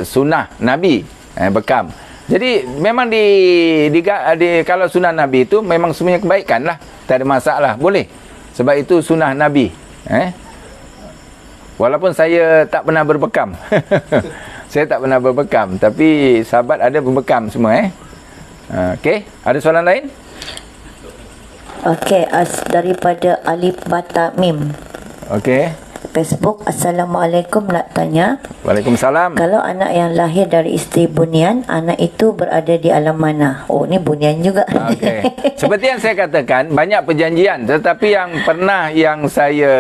sunnah Nabi. Bekam. Jadi memang kalau sunnah Nabi itu memang semuanya kebaikan lah. Tak ada masalah. Boleh. Sebab itu sunnah Nabi. Walaupun saya tak pernah berbekam. Saya tak pernah berbekam. Tapi sahabat ada berbekam semua. Okey. Ada soalan lain? Okey. Daripada Alif Bata Mim. Okey. Facebook. Assalamualaikum, nak tanya. Waalaikumsalam. Kalau anak yang lahir dari isteri bunian, anak itu berada di alam mana? Oh, ni bunian juga. Okey. Seperti yang saya katakan, banyak perjanjian. Tetapi yang pernah yang saya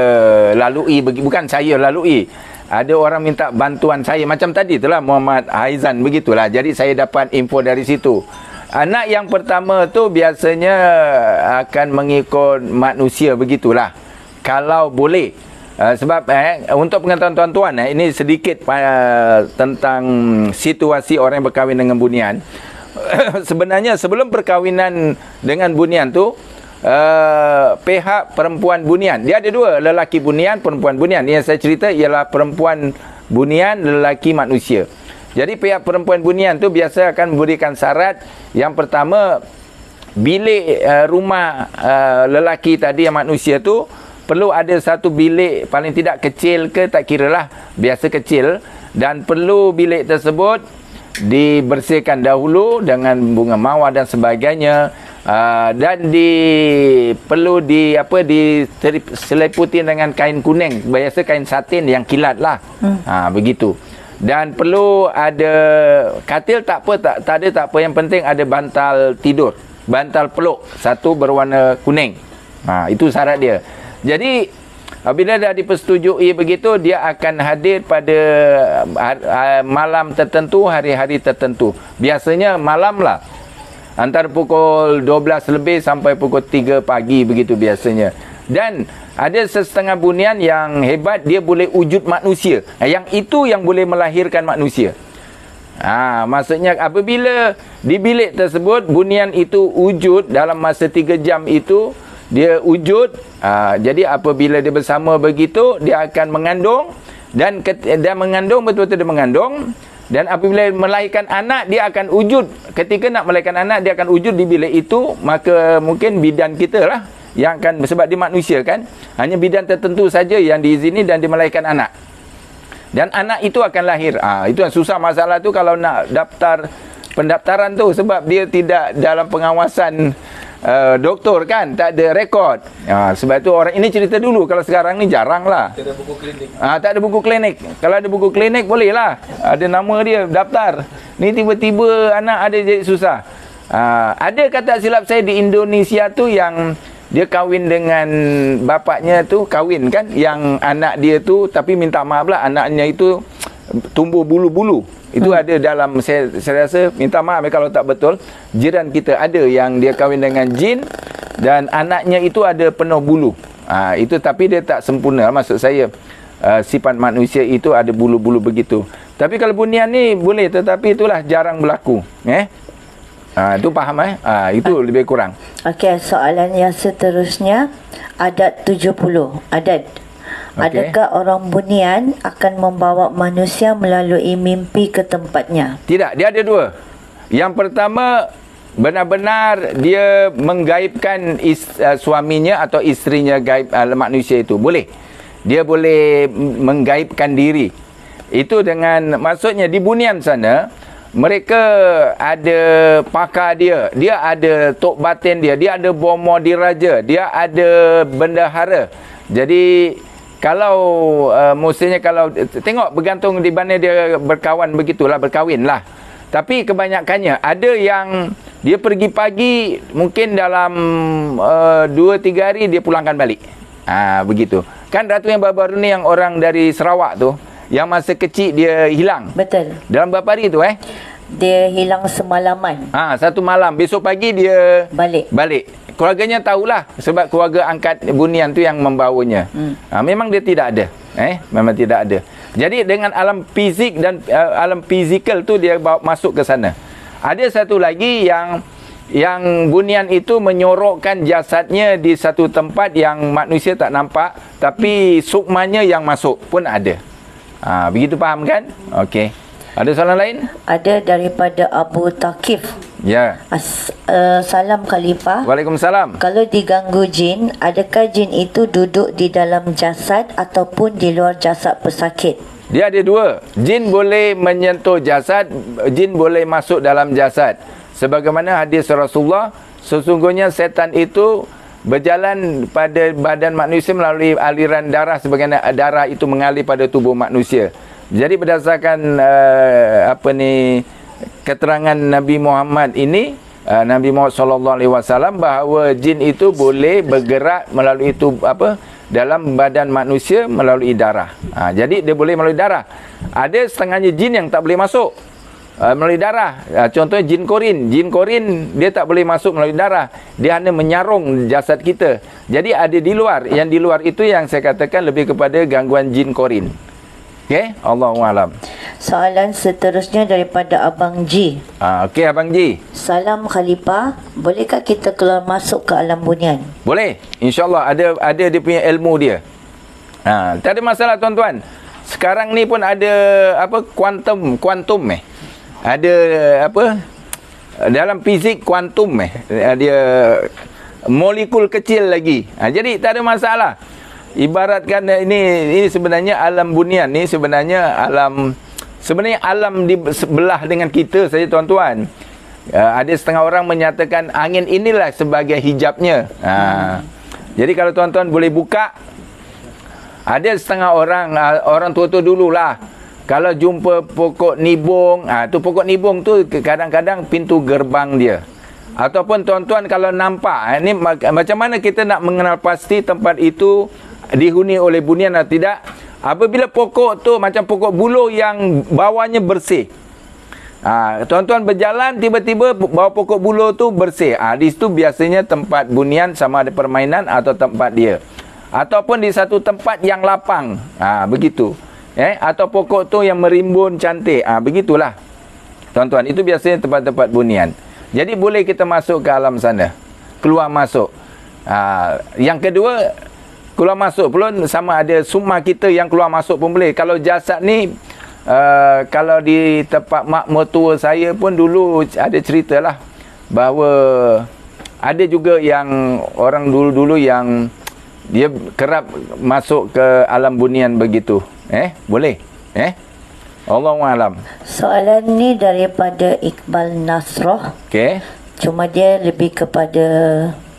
lalui, bukan saya lalui, ada orang minta bantuan saya. Macam tadi itulah Muhammad Aizan, begitulah. Jadi saya dapat info dari situ. Anak yang pertama tu biasanya akan mengikut manusia, begitulah. Kalau boleh. Sebab untuk pengetahuan tuan-tuan, ini sedikit tentang situasi orang yang berkahwin dengan bunian. Sebenarnya sebelum perkahwinan dengan bunian tu, pihak perempuan bunian, dia ada dua, lelaki bunian, perempuan bunian. Yang saya cerita ialah perempuan bunian, lelaki manusia. Jadi pihak perempuan bunian tu biasa akan memberikan syarat. Yang pertama, bilik rumah lelaki tadi yang manusia tu perlu ada satu bilik, paling tidak kecil ke tak kiralah, biasa kecil, dan perlu bilik tersebut dibersihkan dahulu dengan bunga mawar dan sebagainya, dan perlu diseliputi dengan kain kuning, biasa kain satin yang kilat lah. Begitu. Dan perlu ada katil, tak apa, yang penting ada bantal tidur, bantal peluk satu berwarna kuning. Itu syarat dia. Jadi apabila dah dipersetujui begitu, dia akan hadir pada malam tertentu, hari-hari tertentu. Biasanya malam lah, antara pukul 12 lebih sampai pukul 3 pagi, begitu biasanya. Dan ada setengah bunian yang hebat, dia boleh wujud manusia. Yang itu yang boleh melahirkan manusia. Maksudnya apabila di bilik tersebut bunian itu wujud dalam masa 3 jam itu, dia wujud. Jadi apabila dia bersama begitu, dia akan mengandung, dan mengandung, betul-betul dia mengandung. Dan apabila melahirkan anak, dia akan wujud. Ketika nak melahirkan anak, dia akan wujud di bilik itu. Maka mungkin bidan kita lah yang akan, sebab dia manusia kan, hanya bidan tertentu saja yang diizini dan dia melahirkan anak. Dan anak itu akan lahir. Itu yang susah masalah tu kalau nak daftar pendaftaran tu, sebab dia tidak dalam pengawasan doktor kan, tak ada rekod. Sebab tu orang ini cerita dulu, kalau sekarang ni jarang lah. Tak ada buku klinik. Tak ada buku klinik. Kalau ada buku klinik boleh lah, ada nama dia, daftar. Ni tiba-tiba anak ada jadi susah. Ada kata silap saya di Indonesia tu yang dia kahwin dengan bapaknya tu, kahwin kan, yang anak dia tu, tapi minta maaf lah, anaknya itu tumbuh bulu-bulu. Itu ada dalam, saya rasa, minta maaf kalau tak betul, jiran kita ada yang dia kahwin dengan jin dan anaknya itu ada penuh bulu. Itu tapi dia tak sempurna, maksud saya sifat manusia itu ada bulu-bulu begitu. Tapi kalau bunian ni boleh, tetapi itulah jarang berlaku. Itu faham itu lebih kurang. Okey, soalan yang seterusnya, adat 70. Adat. Adakah orang bunian akan membawa manusia melalui mimpi ke tempatnya? Tidak, dia ada dua. Yang pertama, benar-benar dia menggaibkan suaminya atau isterinya gaib manusia itu. Boleh. Dia boleh menggaibkan diri. Itu dengan, maksudnya di bunian sana, mereka ada pakar dia, dia ada tok batin dia, dia ada bomo diraja, dia ada bendahara. Jadi kalau mestinya kalau tengok bergantung di mana dia berkawan, begitulah, berkahwin lah. Tapi kebanyakannya ada yang dia pergi pagi, mungkin dalam 2-3 hari dia pulangkan balik. Begitu. Kan Ratu yang baru-baru ni yang orang dari Sarawak tu, yang masa kecil dia hilang. Betul. Dalam berapa hari tu Dia hilang semalaman. Satu malam. Besok pagi dia balik. Keluarganya tahulah, sebab keluarga angkat bunian tu yang membawanya. Memang dia tidak ada. Memang tidak ada. Jadi dengan alam fizik dan alam fizikal tu dia bawa masuk ke sana. Ada satu lagi yang bunian itu menyorokkan jasadnya di satu tempat yang manusia tak nampak, tapi sukmanya yang masuk pun ada. Begitu faham kan? Okey. Ada soalan lain? Ada daripada Abu Taqif. Ya. Salam Khalifah. Waalaikumsalam. Kalau diganggu jin, adakah jin itu duduk di dalam jasad ataupun di luar jasad pesakit? Dia ada dua. Jin boleh menyentuh jasad, jin boleh masuk dalam jasad. Sebagaimana hadis Rasulullah, sesungguhnya setan itu berjalan pada badan manusia melalui aliran darah, sebagaimana darah itu mengalir pada tubuh manusia. Jadi berdasarkan keterangan Nabi Muhammad ini, Nabi Muhammad SAW, bahawa jin itu boleh bergerak melalui dalam badan manusia melalui darah. Jadi dia boleh melalui darah. Ada setengahnya jin yang tak boleh masuk melalui darah. Contohnya jin korin. Jin korin dia tak boleh masuk melalui darah. Dia hanya menyarung jasad kita. Jadi ada di luar. Yang di luar itu yang saya katakan lebih kepada gangguan jin korin. Okey, Allahualam. Soalan seterusnya daripada Abang Ji. Okey, Abang Ji. Salam Khalifah, bolehkah kita keluar masuk ke alam bunian? Boleh. InsyaAllah ada dia punya ilmu dia. Tak ada masalah tuan-tuan. Sekarang ni pun ada kuantum ada dalam fizik kuantum dia molekul kecil lagi. Jadi tak ada masalah. Ibaratkan ini sebenarnya alam bunian ni sebenarnya alam di sebelah dengan kita saja tuan-tuan. Ada setengah orang menyatakan angin inilah sebagai hijabnya. Jadi kalau tuan-tuan boleh buka, ada setengah orang tua-tua dululah, kalau jumpa pokok nibung, tu pokok nibung tu kadang-kadang pintu gerbang dia. Ataupun tuan-tuan kalau nampak, ini macam mana kita nak mengenal pasti tempat itu dihuni oleh bunian atau tidak? Apabila pokok tu macam pokok buluh yang bawahnya bersih. Tuan-tuan berjalan, tiba-tiba bawah pokok buluh tu bersih. Di situ biasanya tempat bunian, sama ada permainan atau tempat dia. Ataupun di satu tempat yang lapang. Begitu. Atau pokok tu yang merimbun cantik. Begitulah. Tuan-tuan, itu biasanya tempat-tempat bunian. Jadi boleh kita masuk ke alam sana. Keluar masuk. Yang kedua, keluar masuk pun sama ada summa kita yang keluar masuk pun boleh. Kalau jasad ni, kalau di tempat mak mertua saya pun dulu ada ceritalah bahawa ada juga yang orang dulu-dulu yang dia kerap masuk ke alam bunian begitu. Boleh. Allahu alam. Soalan ni daripada Iqbal Nasroh. Okey. Cuma dia lebih kepada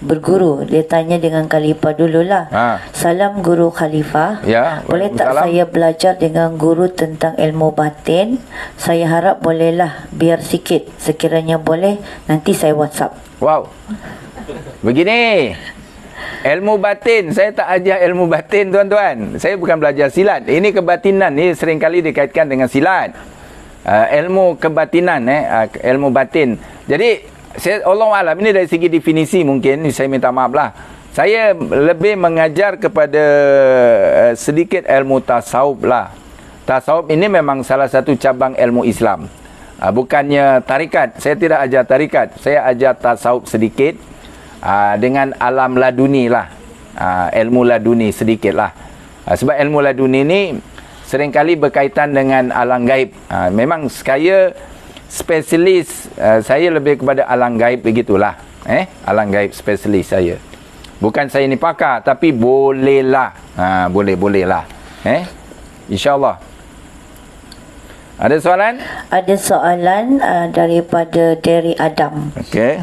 berguru. Dia tanya dengan Khalifah dululah. Salam Guru Khalifah. Ya. Boleh tak saya belajar dengan guru tentang ilmu batin? Saya harap bolehlah, biar sikit. Sekiranya boleh, nanti saya WhatsApp. Wow. Begini. Ilmu batin, saya tak ajar ilmu batin tuan-tuan. Saya bukan belajar silat. Ini kebatinan ni seringkali dikaitkan dengan silat. Ilmu kebatinan, ilmu batin. Jadi Allah alam, ini dari segi definisi mungkin saya minta maaf lah. Saya lebih mengajar kepada sedikit ilmu tasawuf lah. Tasawuf ini memang salah satu cabang ilmu Islam. Bukannya tarikat. Saya tidak ajar tarikat. Saya ajar tasawuf sedikit. Dengan alam laduni lah. Ilmu laduni sedikit lah. Sebab ilmu laduni ni seringkali berkaitan dengan alam gaib. Memang saya spesialis, saya lebih kepada alam gaib begitulah. Alam gaib spesialis saya. Bukan saya ni pakar, tapi bolehlah. Boleh-bolehlah. InsyaAllah. Ada soalan? Ada soalan daripada Derry Adam. Okey.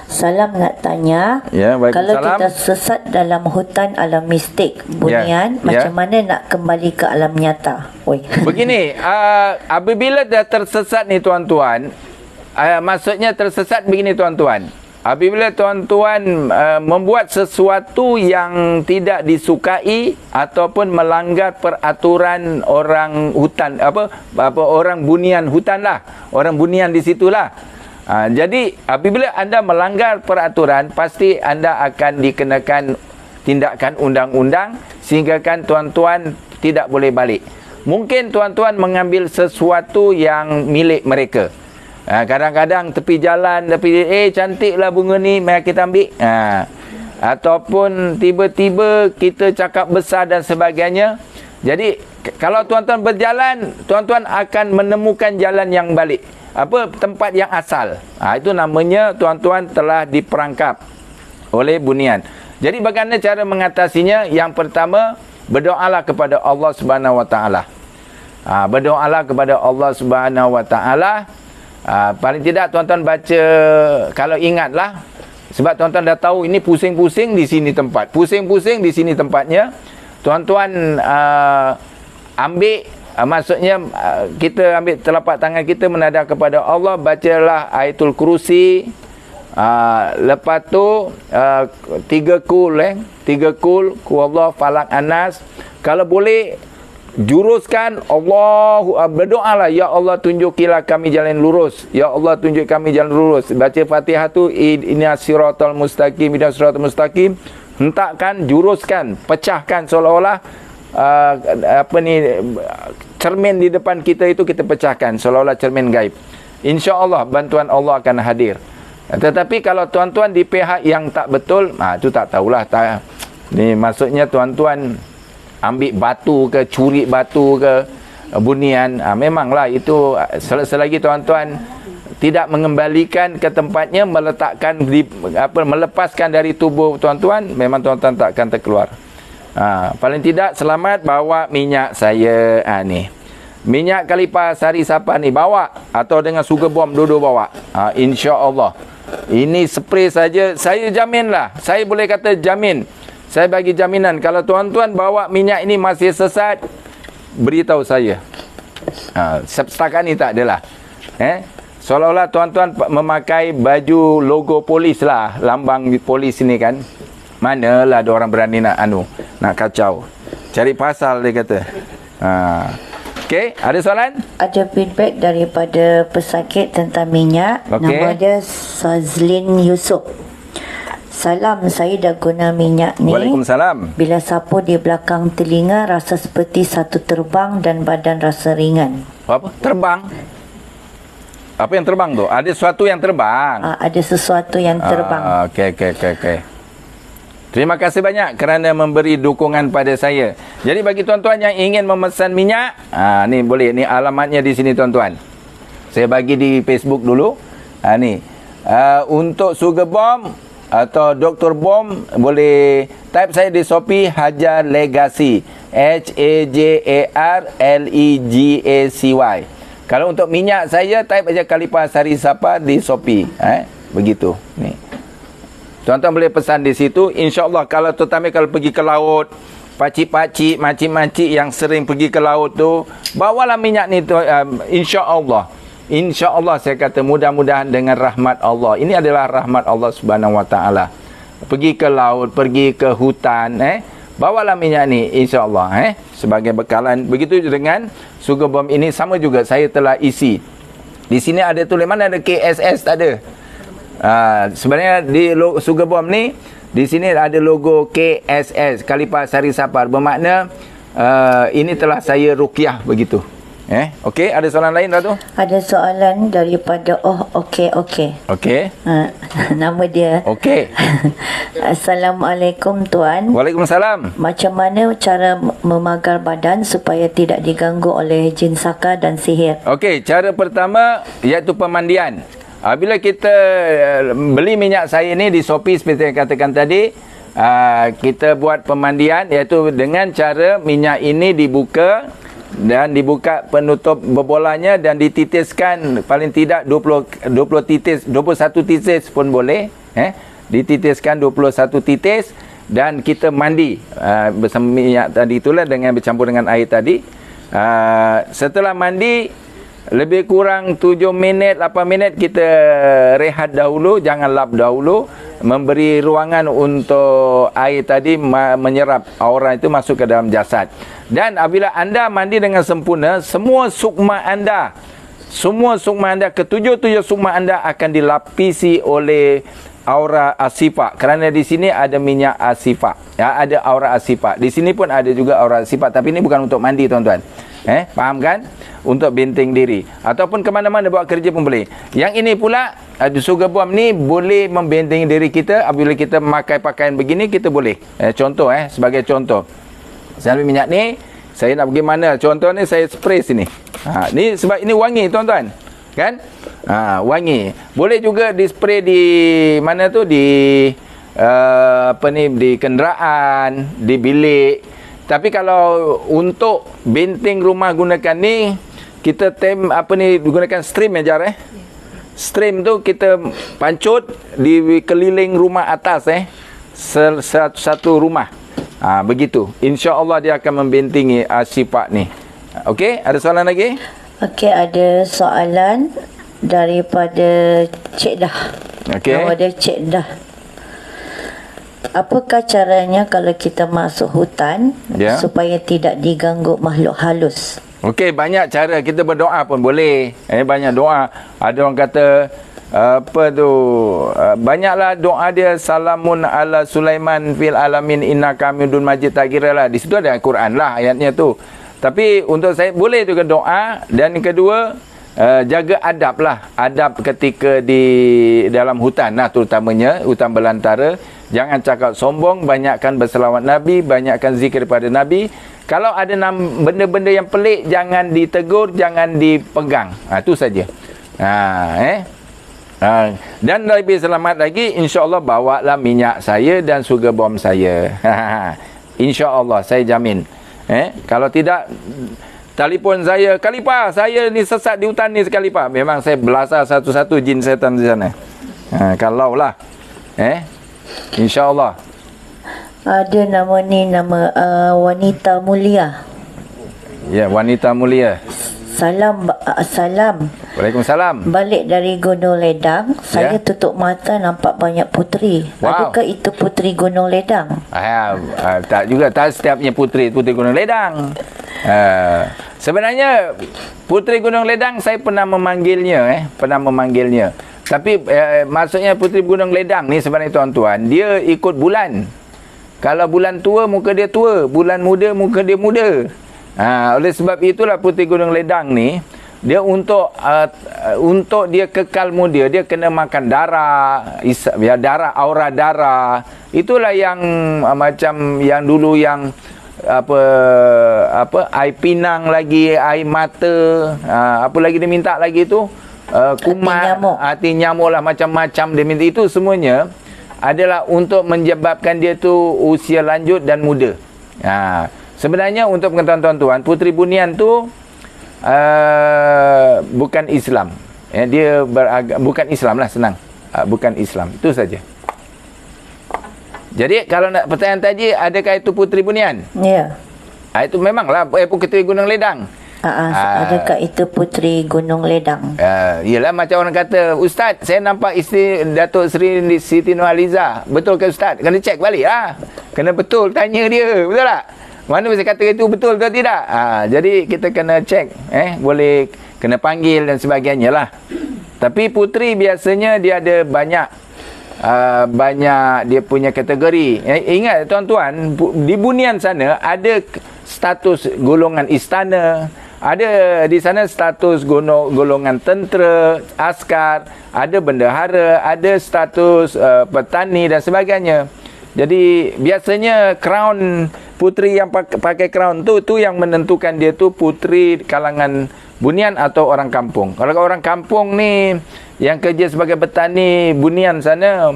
Salam nak tanya. Ya, kalau Waalaikumsalam. kita sesat dalam hutan alam mistik, bunian, macam mana nak kembali ke alam nyata? Begini, apabila dah tersesat ni tuan-tuan, maksudnya tersesat begini tuan-tuan. Apabila tuan-tuan membuat sesuatu yang tidak disukai ataupun melanggar peraturan orang hutan, apa orang bunian hutan lah, orang bunian di situlah. Jadi apabila anda melanggar peraturan, pasti anda akan dikenakan tindakan undang-undang sehingga kan tuan-tuan tidak boleh balik. Mungkin tuan-tuan mengambil sesuatu yang milik mereka. Kadang-kadang tepi jalan, cantiklah bunga ni, mari kita ambil. Ataupun tiba-tiba kita cakap besar dan sebagainya. Jadi kalau tuan-tuan berjalan, tuan-tuan akan menemukan jalan yang balik. Tempat yang asal. Itu namanya tuan-tuan telah diperangkap oleh bunian. Jadi bagaimana cara mengatasinya? Yang pertama, berdoalah kepada Allah Subhanahu Wa Taala. Berdoalah kepada Allah Subhanahu Wa Taala. Paling tidak tuan-tuan baca, kalau ingatlah, sebab tuan-tuan dah tahu ini pusing-pusing di sini tempat, pusing-pusing di sini tempatnya. Tuan-tuan ambil, maksudnya kita ambil telapak tangan kita menadah kepada Allah, bacalah Ayatul Kursi. Lepas tu 3 kul, 3 kul, Huwallahu Falaq Anas. Kalau boleh juruskan berdoalah, ya Allah tunjukilah kami jalan lurus, ya Allah tunjuk kami jalan lurus. Baca Fatihah tu, Ihdinas siratal mustaqim, Ihdinas siratal mustaqim. Hentakkan, juruskan, pecahkan seolah-olah cermin di depan kita itu kita pecahkan seolah-olah cermin gaib. InsyaAllah bantuan Allah akan hadir. Tetapi kalau tuan-tuan di pihak yang tak betul, itu tak tahulah. Ni maksudnya tuan-tuan ambil batu ke, curi batu ke, bunian, memanglah itu selagi tuan-tuan tidak mengembalikan ke tempatnya, meletakkan melepaskan dari tubuh tuan-tuan, memang tuan-tuan tak akan terkeluar. Paling tidak selamat bawa minyak saya ni. Minyak Khalifah Sari Sapa ni bawa, atau dengan sugar bomb duduk bawa. Insya-Allah. Ini spray saja saya jaminlah. Saya boleh kata jamin. Saya bagi jaminan, kalau tuan-tuan bawa minyak ini masih sesat, beritahu saya. Setakat ni tak adalah. Seolah-olah tuan-tuan memakai baju logo polis lah, lambang polis ini kan. Manalah ada orang berani nak kacau. Cari pasal dia kata. Okey, ada soalan? Ada feedback daripada pesakit tentang minyak. Nama dia Sazlin Yusof. Salam, saya dah guna minyak ni. Waalaikumsalam. Bila sapu di belakang telinga, rasa seperti satu terbang dan badan rasa ringan. Apa? Terbang? Apa yang terbang tu? Ada sesuatu yang terbang? Ada sesuatu yang terbang. Okey. Terima kasih banyak kerana memberi dukungan pada saya. Jadi bagi tuan-tuan yang ingin memesan minyak, ni boleh. Ni alamatnya di sini tuan-tuan. Saya bagi di Facebook dulu. Ni. Untuk Sugar Bomb atau Dr. Bom, boleh type saya di Shopee Hajar Legacy. Hajarlegacy. Kalau untuk minyak saya, type aja Khalifah Sari Sapar di Shopee. Begitu. Ni. Tuan-tuan boleh pesan di situ. InsyaAllah kalau terutama kalau pergi ke laut, pakcik-pakcik, makcik-makcik yang sering pergi ke laut tu, bawalah minyak ni tu, insya-Allah. InsyaAllah saya kata mudah-mudahan dengan rahmat Allah. Ini adalah rahmat Allah Subhanahu Wa Taala. Pergi ke laut, pergi ke hutan, bawalah minyak ni insya-Allah, sebagai bekalan. Begitu dengan Sugar Bomb ini sama juga saya telah isi. Di sini ada tulis, mana ada KSS, tak ada. Sebenarnya di Sugar Bomb ni di sini ada logo KSS, Khalifah Sari Sapar, bermakna ini telah saya ruqyah begitu. Okey, ada soalan lain Ratu? Ada soalan daripada okey. Nama dia. Okey. Assalamualaikum Tuan. Waalaikumsalam. Macam mana cara memagar badan supaya tidak diganggu oleh jin saka dan sihir? Okey, cara pertama iaitu pemandian. Bila kita beli minyak saya ni di Shopee seperti yang katakan tadi, kita buat pemandian iaitu dengan cara minyak ini dibuka dan dibuka penutup berbolanya dan dititiskan paling tidak 20 titis, 21 titis pun boleh, dititiskan 21 titis dan kita mandi bersama minyak tadi itulah dengan bercampur dengan air tadi. Setelah mandi lebih kurang 7 minit 8 minit kita rehat dahulu, jangan lap dahulu, memberi ruangan untuk air tadi menyerap aura itu masuk ke dalam jasad. Dan apabila anda mandi dengan sempurna, semua sukma anda, ketujuh sukma anda akan dilapisi oleh aura asifah. Kerana di sini ada minyak asifah, ada aura asifah. Di sini pun ada juga aura asifah, tapi ini bukan untuk mandi tuan-tuan. Faham kan? Untuk benteng diri ataupun ke mana-mana buat kerja pun boleh. Yang ini pula Sugar Bomb ni boleh membentengi diri kita. Apabila kita memakai pakaian begini, kita boleh. Contoh sebagai contoh. Saya ambil minyak ni, saya nak pergi mana? Contoh ni saya spray sini. Ni sebab ini wangi tuan-tuan. Kan? Wangi. Boleh juga di spray di mana tu, di di kenderaan, di bilik. Tapi kalau untuk benteng rumah gunakan ni, kita gunakan stream aja Stream tu kita pancut di keliling rumah atas satu rumah. Begitu. InsyaAllah dia akan membentengi sifat ni. Okey, ada soalan lagi? Okey, ada soalan daripada Cik Dah. Okey. Nama dia Cik Dah. Apakah caranya kalau kita masuk hutan supaya tidak diganggu makhluk halus? Okey, banyak cara. Kita berdoa pun boleh. Banyak doa. Ada orang kata banyaklah doa dia, salamun ala Sulaiman fil alamin innaka hamidun majid, tak kira lah. Di situ ada Al-Quran lah ayatnya tu. Tapi untuk saya boleh juga doa. Dan kedua, jaga adab lah. Adab ketika di dalam hutan lah, terutamanya hutan belantara. Jangan cakap sombong, banyakkan berselawat Nabi, banyakkan zikir pada Nabi. Kalau ada benda-benda yang pelik, jangan ditegur, jangan dipegang. Itu saja. Dan lebih selamat lagi, insya-Allah bawalah minyak saya dan Sugar Bomb saya. Insya-Allah saya jamin. Kalau tidak, telefon saya, Khalifah, saya ni sesat di hutan ni Khalifah. Memang saya belasah satu-satu jin setan di sana. Kalau lah, insya-Allah. Ada nama ni, nama wanita mulia. Ya, wanita mulia. Salam. Waalaikumsalam. Balik dari Gunung Ledang, saya tutup mata nampak banyak puteri. Wow. Adakah itu puteri Gunung Ledang? Tak juga, tak setiapnya puteri Gunung Ledang. Sebenarnya puteri Gunung Ledang saya pernah memanggilnya, Tapi maksudnya puteri Gunung Ledang ni sebenarnya tuan-tuan, dia ikut bulan. Kalau bulan tua, muka dia tua. Bulan muda, muka dia muda. Oleh sebab itulah puteri Gunung Ledang ni, dia untuk dia kekal muda, dia kena makan darah, aura darah. Itulah yang macam yang dulu yang air pinang lagi, air mata, apa lagi dia minta lagi tu, kumat, hati nyamuk lah, macam-macam dia minta. Itu semuanya adalah untuk menyebabkan dia tu usia lanjut dan muda. Sebenarnya untuk pengetahuan tuan-tuan, puteri bunian tu bukan Islam. Dia bukan Islam lah, senang. Bukan Islam. Itu saja. Jadi kalau nak pertanyaan tadi, adakah itu puteri bunian? Ya. Itu memanglah puteri Gunung Ledang. Adakah itu puteri Gunung Ledang? Yelah, macam orang kata, Ustaz, saya nampak isteri Datuk Seri Siti Nurhaliza. Betul ke Ustaz? Kena cek balik lah. Kena betul, tanya dia. Betul tak? Mana bisa kata itu betul atau tidak? Jadi kita kena cek. Boleh kena panggil dan sebagainya lah. Tapi puteri biasanya dia ada banyak dia punya kategori. Ingat tuan-tuan, di bunian sana ada status golongan istana, ada di sana status golongan tentera, askar, ada bendahara, ada status petani dan sebagainya. Jadi biasanya crown, puteri yang pakai crown tu yang menentukan dia tu puteri kalangan bunian atau orang kampung. Kalau orang kampung ni yang kerja sebagai petani bunian sana,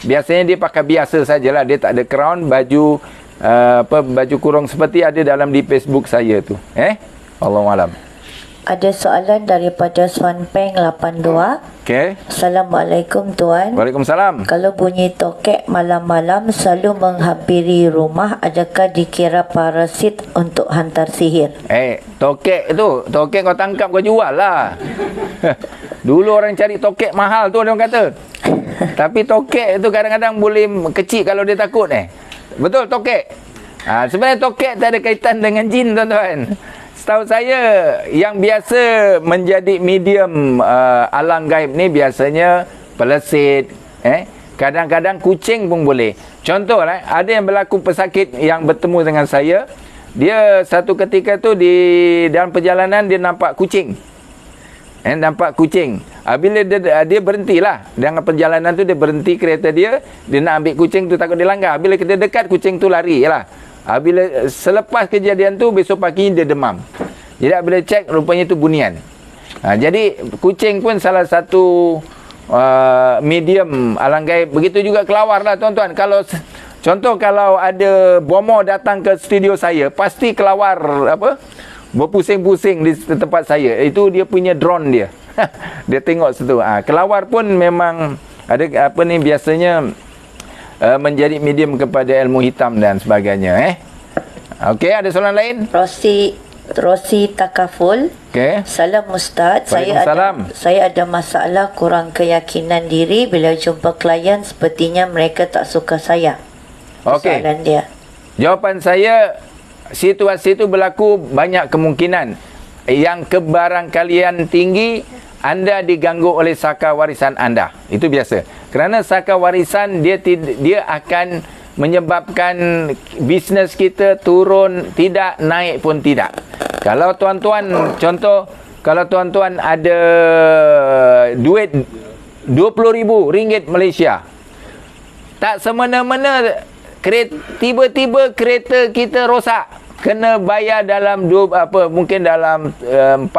biasanya dia pakai biasa sajalah, dia tak ada crown, baju baju kurung seperti ada dalam di Facebook saya tu. Allahualam. Ada soalan daripada Swan Peng 82. Okey. Assalamualaikum Tuan. Waalaikumsalam. Kalau bunyi tokek malam-malam selalu menghampiri rumah, adakah dikira parasit untuk hantar sihir? Tokek tu, tokek kau tangkap kau jual lah. Dulu orang cari tokek mahal tu, orang kata. Tapi tokek tu kadang-kadang boleh kecil kalau dia takut. Betul, tokek. Sebenarnya tokek tak ada kaitan dengan jin, tuan-tuan. Setahu saya, yang biasa menjadi medium alam gaib ni biasanya pelesit, kadang-kadang kucing pun boleh. Contoh lah, ada yang berlaku pesakit yang bertemu dengan saya, dia satu ketika tu di dalam perjalanan dia nampak kucing. Nampak kucing. Bila dia berhentilah dengan perjalanan tu, dia berhenti kereta dia nak ambil kucing tu, takut dia langgar. Bila kita dekat, kucing tu lari lah. Bila selepas kejadian tu, besok pagi dia demam. Jadi bila cek, rupanya itu bunian. Jadi kucing pun salah satu medium alang gaib. Begitu juga kelawar lah tuan-tuan. Contoh kalau ada bomoh datang ke studio saya, pasti kelawar berpusing-pusing di tempat saya. Itu dia punya drone dia. Dia tengok situ. Kelawar pun memang ada biasanya menjadi medium kepada ilmu hitam dan sebagainya. Okey, ada soalan lain? Rosi Takaful. Okey. Salam Ustaz. Saya ada masalah kurang keyakinan diri bila jumpa klien, sepertinya mereka tak suka saya. Okey. Soalan dia. Jawapan saya, situasi itu berlaku banyak kemungkinan. Yang kebarangkalian tinggi, anda diganggu oleh saka warisan anda. Itu biasa. Kerana saka warisan dia akan menyebabkan bisnes kita turun, tidak naik pun tidak. Kalau tuan-tuan, contoh, kalau tuan-tuan ada duit RM20,000 Malaysia, tak semena-mena tiba-tiba kereta kita rosak, kena bayar dalam mungkin dalam 4-5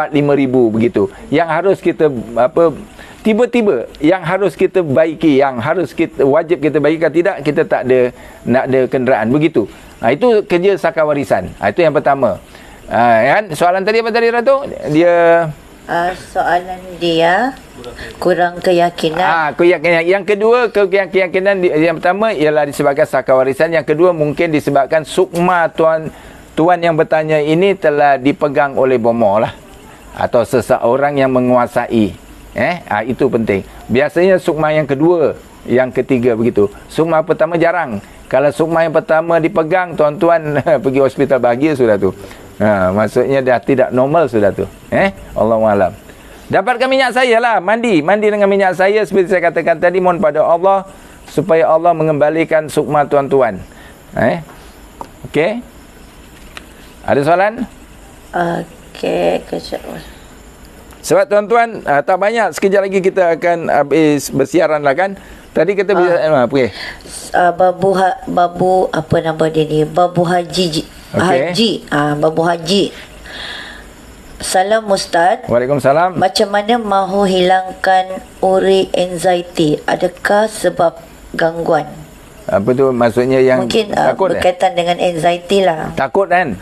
ribu begitu. Yang harus kita tiba-tiba yang harus kita baiki, yang harus kita wajib kita baiki, kalau tidak kita tak nak ada kenderaan begitu. Itu kerja saka warisan. Itu yang pertama. Kan soalan tadi apa tadi Ratu? Dia soalan dia kurang keyakinan. Keyakinan. Yang kedua, keyakinan yang pertama ialah disebabkan saka warisan. Yang kedua mungkin disebabkan sukma tuan yang bertanya ini telah dipegang oleh bomoh lah, atau seseorang yang menguasai. Itu penting. Biasanya sukma yang kedua, yang ketiga begitu. Sukma pertama jarang. Kalau sukma yang pertama dipegang, tuan-tuan pergi hospital bahagia sudah tu. Maksudnya dah tidak normal sudah tu. Allahualam. Dapatkan minyak saya lah, mandi dengan minyak saya seperti saya katakan tadi. Mohon pada Allah supaya Allah mengembalikan sukma tuan-tuan. Okey. Ada soalan? Okey, kejap. Sebab tuan-tuan, tak banyak, sekejap lagi kita akan habis bersiaran lah kan. Tadi kita okay. Babu apa nama dia ni? Babu Haji. Okay. Babu Haji. Salam Ustaz. Waalaikumsalam. Macam mana mahu hilangkan uri anxiety? Adakah sebab gangguan? Apa tu maksudnya yang mungkin takut berkaitan dengan anxiety lah. Takut kan?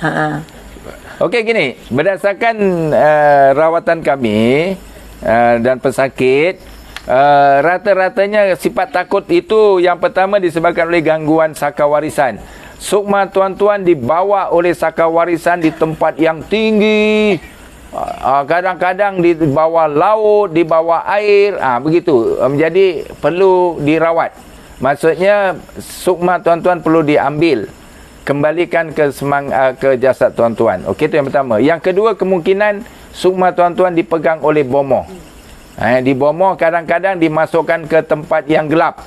Okey, gini, berdasarkan rawatan kami dan pesakit, rata-ratanya sifat takut itu yang pertama disebabkan oleh gangguan saka warisan. Sukma tuan-tuan dibawa oleh saka warisan di tempat yang tinggi, kadang-kadang di bawah laut, di bawah air, begitu. Jadi perlu dirawat. Maksudnya sukma tuan-tuan perlu diambil, kembalikan ke ke jasad tuan-tuan. Okey, itu yang pertama. Yang kedua, kemungkinan sukma tuan-tuan dipegang oleh bomoh. Di bomoh kadang-kadang dimasukkan ke tempat yang gelap.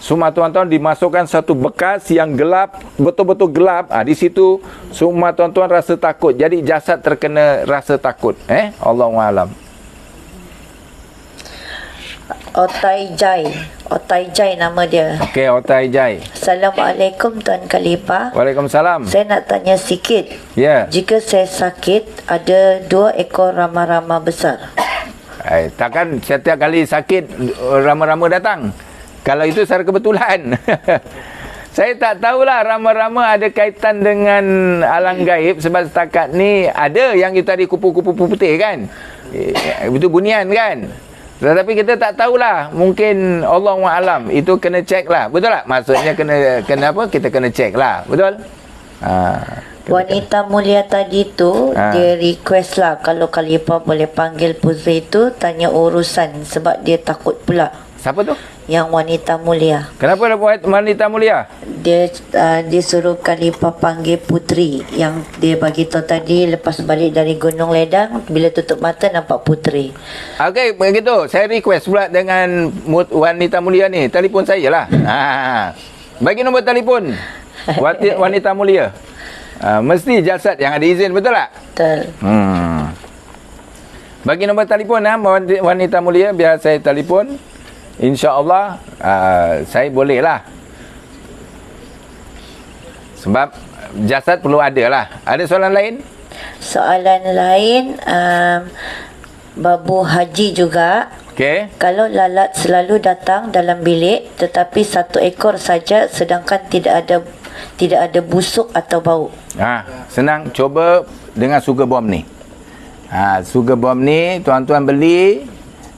Sukma tuan-tuan dimasukkan satu bekas yang gelap, betul-betul gelap. Di situ sukma tuan-tuan rasa takut. Jadi jasad terkena rasa takut. Allahualam. Otai Jai nama dia. Okey, Otai Jai. Assalamualaikum Tuan Khalifah. Waalaikumsalam. Saya nak tanya sikit. Ya. Jika saya sakit, ada 2 ekor rama-rama besar. Takkan setiap kali sakit rama-rama datang. Kalau itu secara kebetulan. Saya tak tahulah rama-rama ada kaitan dengan alam gaib, sebab setakat ni ada yang kita tadi kupu-kupu putih kan. Itu bunian kan. Tetapi kita tak tahulah. Mungkin Allahualam. Itu kena cek lah. Betul tak? Maksudnya kena apa? Kita kena cek lah. Betul? Wanita mulia tadi tu dia request lah kalau Khalifah boleh panggil puteri tu tanya urusan, sebab dia takut pula. Siapa tu? Yang wanita mulia. Kenapa dia buat wanita mulia? Dia suruh Khalifah panggil puteri yang dia bagi tahu tadi lepas balik dari Gunung Ledang, bila tutup mata nampak puteri. Okey, begitu. Saya request pula dengan wanita mulia ni. Telefon saya lah. Bagi nombor telefon wanita mulia. Mesti jasad yang ada izin, betul tak? Betul. Bagi nombor telefon wanita mulia, biar saya telefon. InsyaAllah saya boleh lah. Sebab jasad perlu ada lah. Ada soalan lain? Soalan lain, Babu Haji juga. Okey. Kalau lalat selalu datang dalam bilik tetapi 1 ekor saja, sedangkan tidak ada busuk atau bau. Senang, cuba dengan sugar bomb ni. Sugar bomb ni tuan-tuan beli,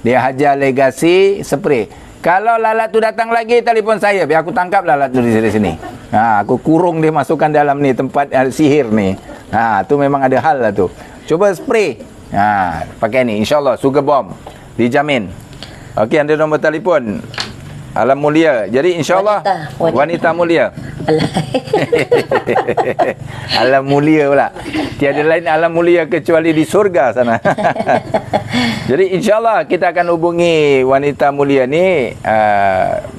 dia hajar legasi spray. Kalau lalat tu datang lagi, telefon saya, biar aku tangkap lalat tu di sini. Aku kurung dia, masukkan dalam ni tempat sihir ni. Tu memang ada hal lah tu. Cuba spray. Pakai ni, insyaAllah sugar bomb dijamin. Okey, ada nombor telefon Alam Mulia. Jadi insyaAllah wanita mulia. Alam mulia pula. Tiada lain alam mulia kecuali di surga sana. Jadi insyaAllah kita akan hubungi wanita mulia ni.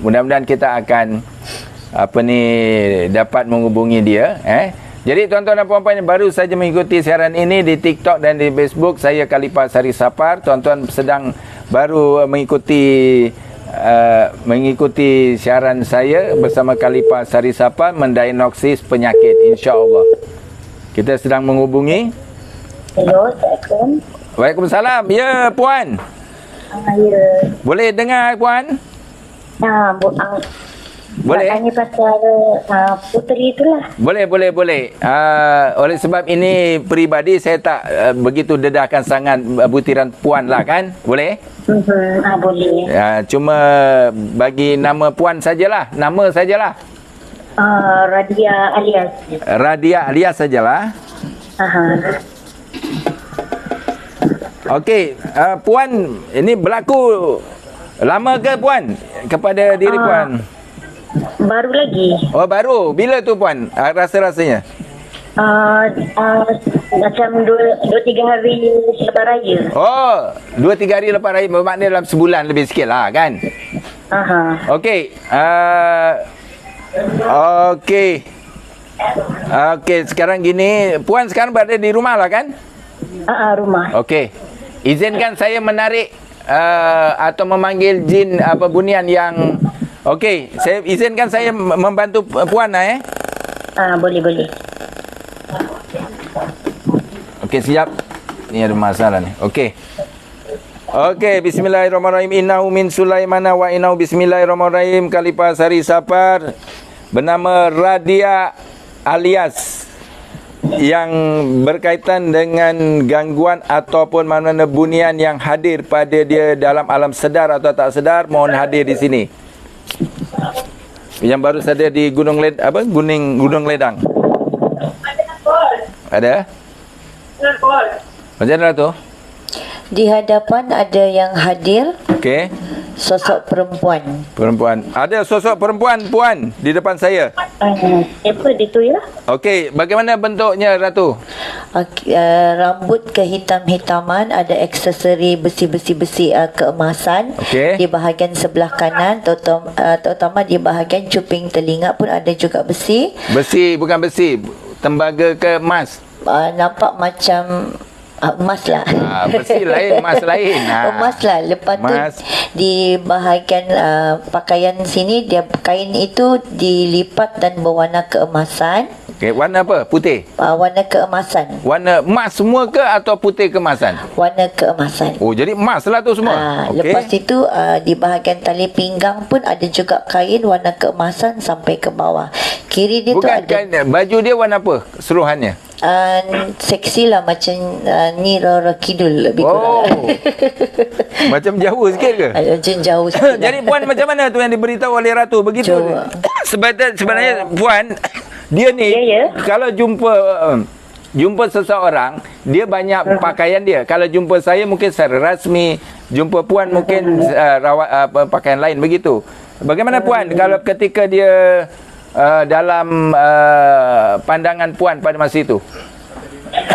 Mudah-mudahan kita akan dapat menghubungi dia. Jadi tuan-tuan dan puan-puan yang baru saja mengikuti siaran ini di TikTok dan di Facebook, saya Khalifah Sari Sapar. Tuan-tuan sedang baru mengikuti siaran saya bersama Khalifah Sari Sapar mendiagnosis penyakit, insya-Allah. Kita sedang menghubungi. Hello, Assalamualaikum. Waalaikumsalam. Ya, puan. Ya. Boleh dengar, puan? Boleh. Tanya pasal puteri itulah. Boleh. Oleh sebab ini peribadi, saya tak begitu dedahkan sangat butiran puan lah kan? Boleh? Boleh. Cuma bagi nama puan sajalah. Nama sajalah. Radia Alias. Radia Alias sajalah. Okey, puan ini berlaku lama ke puan kepada diri puan? Baru lagi. Oh, baru. Bila tu puan rasa-rasanya? Macam 2-3 hari selepas raya. Oh, 2-3 hari lepas raya, bermakna dalam sebulan lebih sikit lah kan? Okey. Okey, sekarang gini, puan sekarang berada di rumah lah kan? Rumah. Okey. Izinkan saya menarik atau memanggil jin bunian yang okey, izinkan saya membantu puan Boleh. Okey, siap. Ni ada masalah ni. Okey, bismillahirrahmanirrahim. Innahu min Sulaimana wa innahu bismillahirrahmanirrahim. Khalifah Sari Sapar bernama Radia alias yang berkaitan dengan gangguan ataupun mana-mana bunian yang hadir pada dia dalam alam sedar atau tak sedar, mohon hadir di sini. Yang baru saja di Gunung Ledang. Ada? Macam mana tu? Di hadapan ada yang hadir. Okey. Sosok perempuan. Perempuan. Ada sosok perempuan, puan, di depan saya. Siapa dia tu ya? Okey, bagaimana bentuknya, Ratu? Rambut kehitam-hitaman, ada aksesori besi-besi keemasan. Okey. Di bahagian sebelah kanan, terutama di bahagian cuping telinga pun ada juga besi. Besi, bukan besi. Tembaga ke emas? Nampak macam emas lah. Besi lain, emas lain. Emas lah. Lepas emas. tu di bahagian pakaian sini, dia kain itu dilipat dan berwarna keemasan. Okey, warna apa? Putih? Warna keemasan. Warna emas semua ke atau putih keemasan? Warna keemasan. Oh, jadi emas lah tu semua. Okey. Lepas itu di bahagian tali pinggang pun ada juga kain warna keemasan sampai ke bawah. Kiri dia bukan tu ada kain, baju dia warna apa seluruhannya? seksi lah, macam ni Rara Kidul lebih kurang. Macam jauh sikit ke? Macam jauh sikit. Jadi puan macam mana tu yang diberitahu oleh Ratu begitu? Sebenarnya puan, dia ni kalau jumpa seseorang, dia banyak pakaian dia. Kalau jumpa saya mungkin secara rasmi, jumpa puan mungkin pakaian lain begitu. Bagaimana puan kalau ketika dia dalam pandangan puan pada masa itu?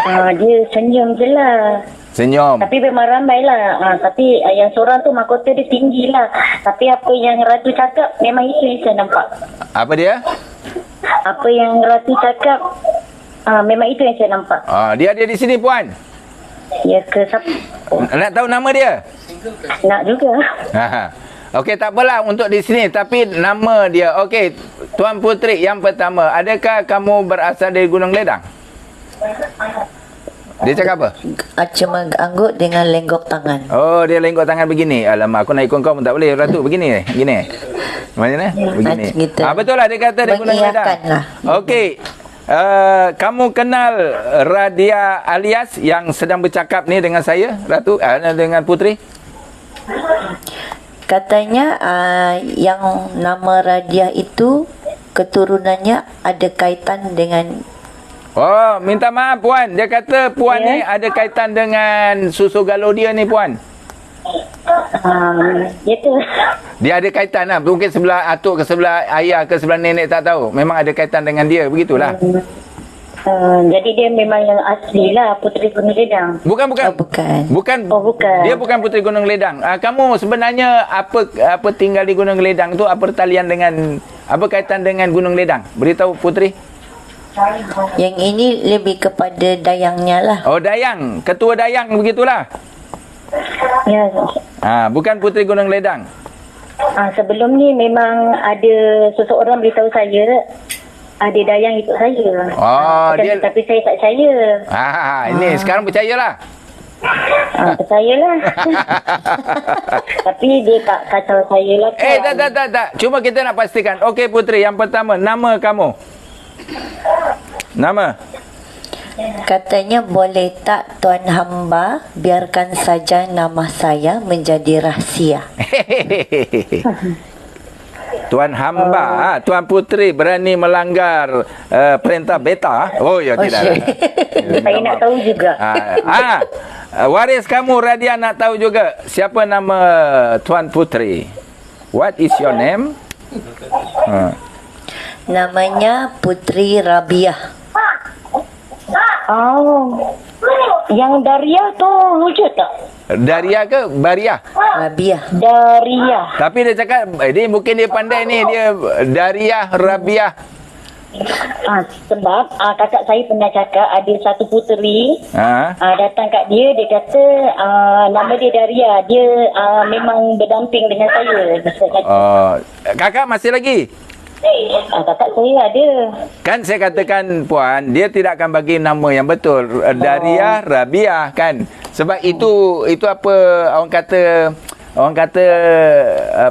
Dia senyum je lah. Senyum. Tapi memang ramai lah. Tapi yang seorang tu mahkota dia tinggi lah. Tapi apa yang Ratu cakap, memang itu yang saya nampak. Apa dia? Apa yang Ratu cakap, memang itu yang saya nampak. Dia ada di sini puan. Ya ke siapa? Nak tahu nama dia? Nak juga. Okey, tak apalah untuk di sini, tapi nama dia. Okey, Tuan Puteri, yang pertama, adakah kamu berasal dari Gunung Ledang? Dia cakap apa? Cuma anggut dengan lenggok tangan. Oh, dia lenggok tangan begini. Alamak, aku nak ikut kau pun tak boleh, Ratu. Begini. Macam mana? Begini. Betul lah dia kata dari Gunung Ledang. Lah. Okey. Kamu kenal Radia alias yang sedang bercakap ni dengan saya, Ratu? Dengan Puteri? Katanya yang nama Radia itu keturunannya ada kaitan dengan... Oh, minta maaf puan. Dia kata puan ni ada kaitan dengan susu galon dia ni puan. Ya tu. Dia ada kaitan lah. Mungkin sebelah atuk ke sebelah ayah ke sebelah nenek tak tahu. Memang ada kaitan dengan dia. Begitulah. Jadi dia memang yang asli lah, Puteri Gunung Ledang. Bukan. Bukan. Bukan. Dia bukan Puteri Gunung Ledang. Kamu sebenarnya apa tinggal di Gunung Ledang tu, apa talian dengan, apa kaitan dengan Gunung Ledang? Beritahu Puteri. Yang ini lebih kepada dayangnya lah. Oh, dayang. Ketua dayang begitulah. Ya. Bukan Puteri Gunung Ledang. Sebelum ni memang ada seseorang beritahu saya ada dayang ikut saya. Tapi saya tak percaya. Ini sekarang percayalah. Percayalah. Tapi dia tak kacau saya lah. Tak. Cuma kita nak pastikan. Okey Puteri, yang pertama, nama kamu. Nama? Katanya boleh tak Tuan Hamba biarkan saja nama saya menjadi rahsia. Tuan Hamba, Tuan Puteri berani melanggar perintah beta? Oh ya, tidak. Saya nak tahu juga. Waris kamu Radia nak tahu juga siapa nama Tuan Puteri. What is your name? Namanya Puteri Rabiah. Yang Daria tu wujud tak? Daria ke Bariah? Rabiah. Daria. Tapi dia cakap, dia mungkin dia pandai ni, dia Daria, Rabiah. Sebab kakak saya pernah cakap ada satu puteri datang kat dia kata nama dia Daria. Dia memang berdamping dengan saya. Kakak masih lagi? Kakak saya ada. Kan saya katakan puan, dia tidak akan bagi nama yang betul. Daria, Rabiah kan. Sebab itu apa orang kata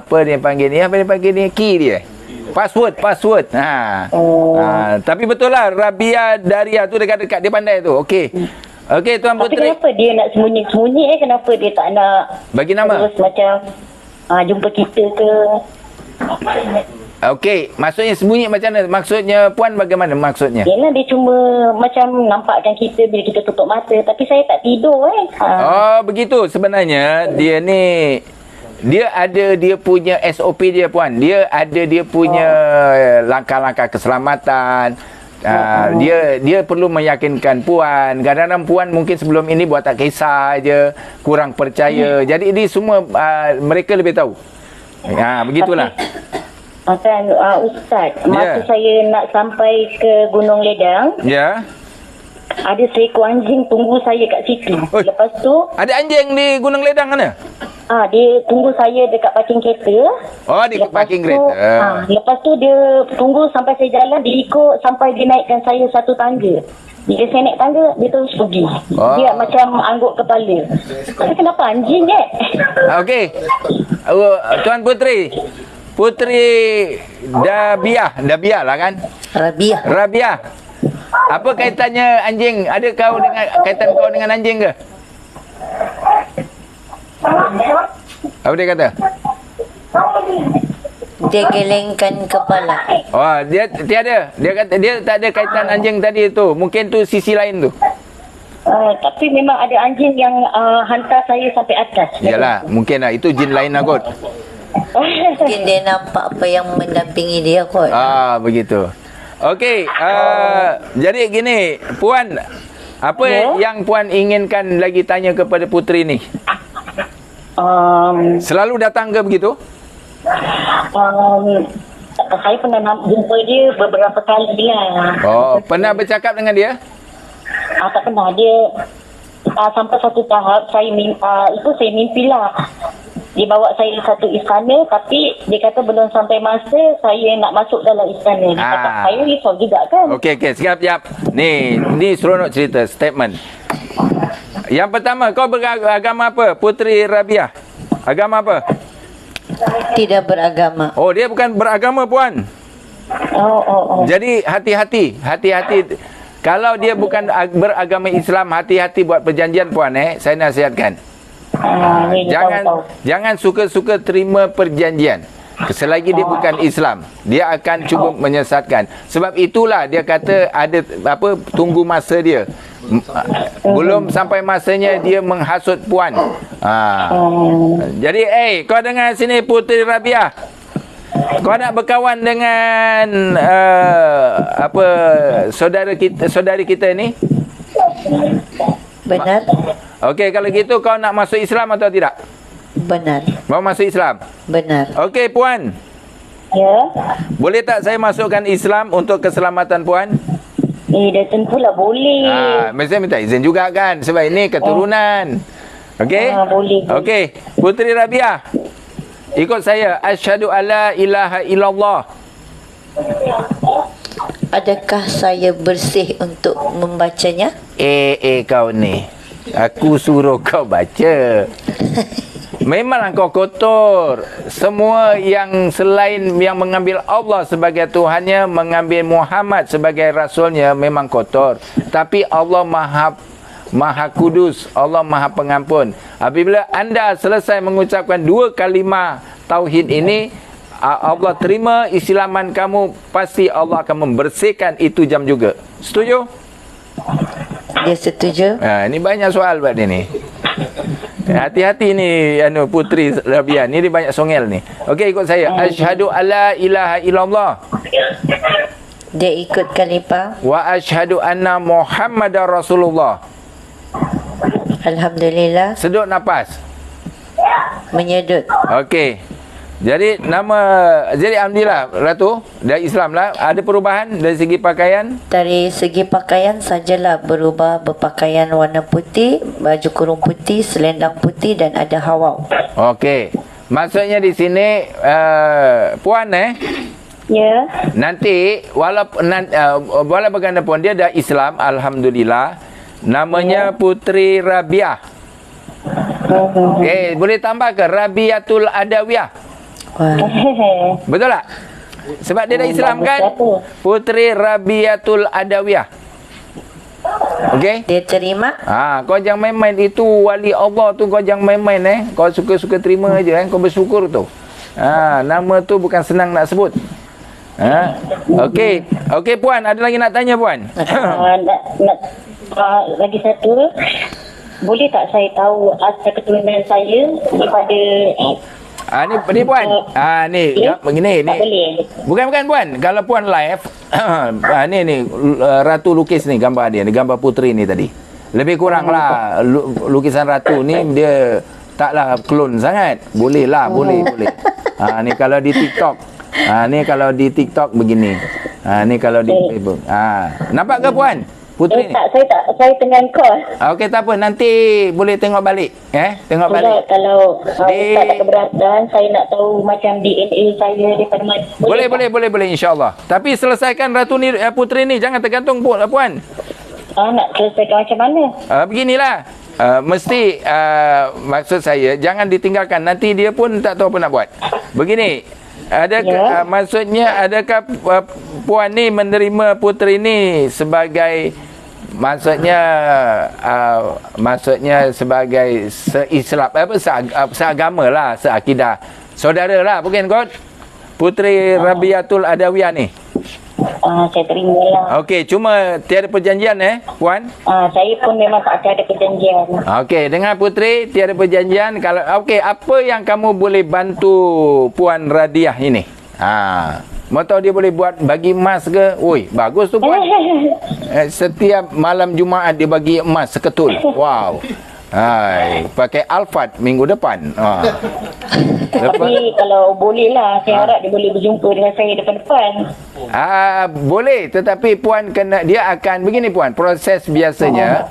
apa dia panggil ni? Apa dia panggil ni? Ki dia. Password. Tapi betul lah Rabia Daria tu dekat-dekat dia pandai tu. Okey. Okey Tuan Tapi Puteri. kenapa dia nak sembunyi-sembunyi Kenapa dia tak nak Bagi nama. terus macam jumpa kita ke? Okey, maksudnya sembunyi macam mana? Maksudnya puan bagaimana maksudnya? Yelah dia cuma macam nampakkan kita bila kita tutup mata. Tapi saya tak tidur Oh, begitu. Sebenarnya dia ni dia ada dia punya SOP dia puan. Dia ada dia punya langkah-langkah keselamatan. Dia perlu meyakinkan puan. Kadang-kadang puan mungkin sebelum ini buat tak kisah aja, kurang percaya. Jadi ini semua mereka lebih tahu. Begitulah. Kan Ustaz, masa saya nak sampai ke Gunung Ledang, ada seekor anjing tunggu saya kat situ. Lepas tu ada anjing di Gunung Ledang mana? Dia tunggu saya dekat parking kereta. Oh, di parking kereta. Lepas tu dia tunggu sampai saya jalan, dia ikut sampai dia naikkan saya satu tangga. Bila saya naik tangga, dia terus pergi. Dia macam angguk kepala. Tapi kenapa anjing Okey. Tuan Puteri Dabiah lah kan? Rabiah. Apa kaitannya anjing? Ada kaitan kau dengan anjing ke? Apa dia kata? Dia gelengkan kepala. Oh, dia tiada. Dia kata dia tak ada kaitan anjing tadi tu. Mungkin tu sisi lain tu. Tapi memang ada anjing yang hantar saya sampai atas. Yalah, mungkin lah. Itu jin lain lah kot. Mungkin dia nampak apa yang mendampingi dia kot. Begitu. Okey, jadi gini, puan, apa yang puan inginkan lagi tanya kepada puteri ni? Selalu datang ke begitu? Saya pernah jumpa dia beberapa kali lah. Oh, pernah bercakap dengan dia? Tak pernah. Dia sampai satu tahap saya mimpi lah. Dia bawa saya satu istana, tapi dia kata belum sampai masa saya nak masuk dalam istana. Dia kata saya risau juga kan. Okey, sekejap. Ni seronok cerita, statement. Yang pertama, kau beragama apa? Puteri Rabiah. Agama apa? Tidak beragama. Oh, dia bukan beragama puan. Jadi hati-hati. Kalau dia bukan beragama Islam, hati-hati buat perjanjian puan Saya nasihatkan. Jangan suka-suka terima perjanjian. Selagi dia bukan Islam, dia akan cuba menyesatkan. Sebab itulah dia kata ada tunggu masa dia. Belum sampai masanya dia menghasut puan. Jadi kau dengar sini Puteri Rabiah. Kau nak berkawan dengan saudari kita ni? Benar. Okey, kalau gitu kau nak masuk Islam atau tidak? Benar. Mau masuk Islam? Benar. Okey, puan. Ya. Boleh tak saya masukkan Islam untuk keselamatan puan? Dah tentulah boleh. Mesti minta izin juga kan, sebab ini keturunan. Okey? Boleh. Okey, Puteri Rabiah. Ikut saya, asyhadu alla ilaha illallah. Adakah saya bersih untuk membacanya? Kau ni. Aku suruh kau baca. Memanglah kau kotor. Semua yang selain yang mengambil Allah sebagai Tuhannya, mengambil Muhammad sebagai Rasulnya, memang kotor. Tapi Allah Maha Kudus, Allah Maha Pengampun. Apabila anda selesai mengucapkan 2 kalimah tauhid ini, Allah terima islaman kamu, pasti Allah akan membersihkan itu jam juga. Setuju? Dia setuju. Ini banyak soal buat dia ni. Hati-hati ni Puteri Rabiah ni, dia banyak songel ni. Okey, ikut saya. Asyhadu alla ilaha illallah. Dia ikut kalimah. Wa asyhadu anna Muhammadar Rasulullah. Alhamdulillah. Sedut nafas. Menyedut. Okey. Jadi alhamdulillah Ratu, dah Islam lah. Ada perubahan dari segi pakaian? Dari segi pakaian sajalah berubah, berpakaian warna putih, baju kurung putih, selendang putih dan ada hawau. Okey. Maksudnya di sini puan Ya. nanti walaupun bagaimanapun dia dah Islam, alhamdulillah. Namanya Puteri Rabiah. Boleh tambah ke Rabiatul Adawiyah? Wah. Betul tak? Sebab dia dah Islam kan? Siapa? Puteri Rabiatul Adawiyah. Okey? Dia terima. Kau jangan main-main. Itu wali Allah tu kau jangan main-main Kau suka-suka terima aja Kau bersyukur tu. Nama tu bukan senang nak sebut. Okey. Okey puan, ada lagi nak tanya puan? Lagi satu, boleh tak saya tahu asal keturunan saya daripada Ni puan. Ni begini ni. tak boleh. Bukan puan. Kalau puan live ni Ratu lukis ni gambar dia. Ni gambar puteri ni tadi. Lebih kurang lah lukisan Ratu ni dia taklah klon sangat. Boleh lah, boleh. Ni kalau di TikTok. Ni kalau di TikTok begini. Ni kalau di Facebook. Nampak ke puan? Puteri ni. Saya tengah call. Okey, tak apa. Nanti boleh tengok balik. Tengok Sebab balik. kalau Ustaz tak keberatan, saya nak tahu macam DNA saya daripada mana. Boleh insya-Allah. Tapi selesaikan Ratu ni puteri ni, jangan tergantung puan. Nak selesaikan macam mana? Beginilah. Mesti maksud saya jangan ditinggalkan. Nanti dia pun tak tahu apa nak buat. Begini. Maksudnya adakah puan ni menerima puteri ni sebagai maksudnya sebagai seislam seagama lah, seakidah. Saudara lah bukan kot? Puteri Rabiatul Adawiyah ni. Saya terima lah. Okey, cuma tiada perjanjian puan? Saya pun memang tak ada perjanjian. Okey, dengan puteri tiada perjanjian. Kalau apa yang kamu boleh bantu puan Radiah ini? Mau tahu dia boleh buat bagi emas ke? Oi, bagus tu puan. Setiap malam Jumaat dia bagi emas seketul. Wow. Pakai Alphard minggu depan. Tapi kalau boleh lah, saya harap dia boleh berjumpa dengan saya depan-depan. Boleh, tetapi puan dia akan begini puan, proses biasanya.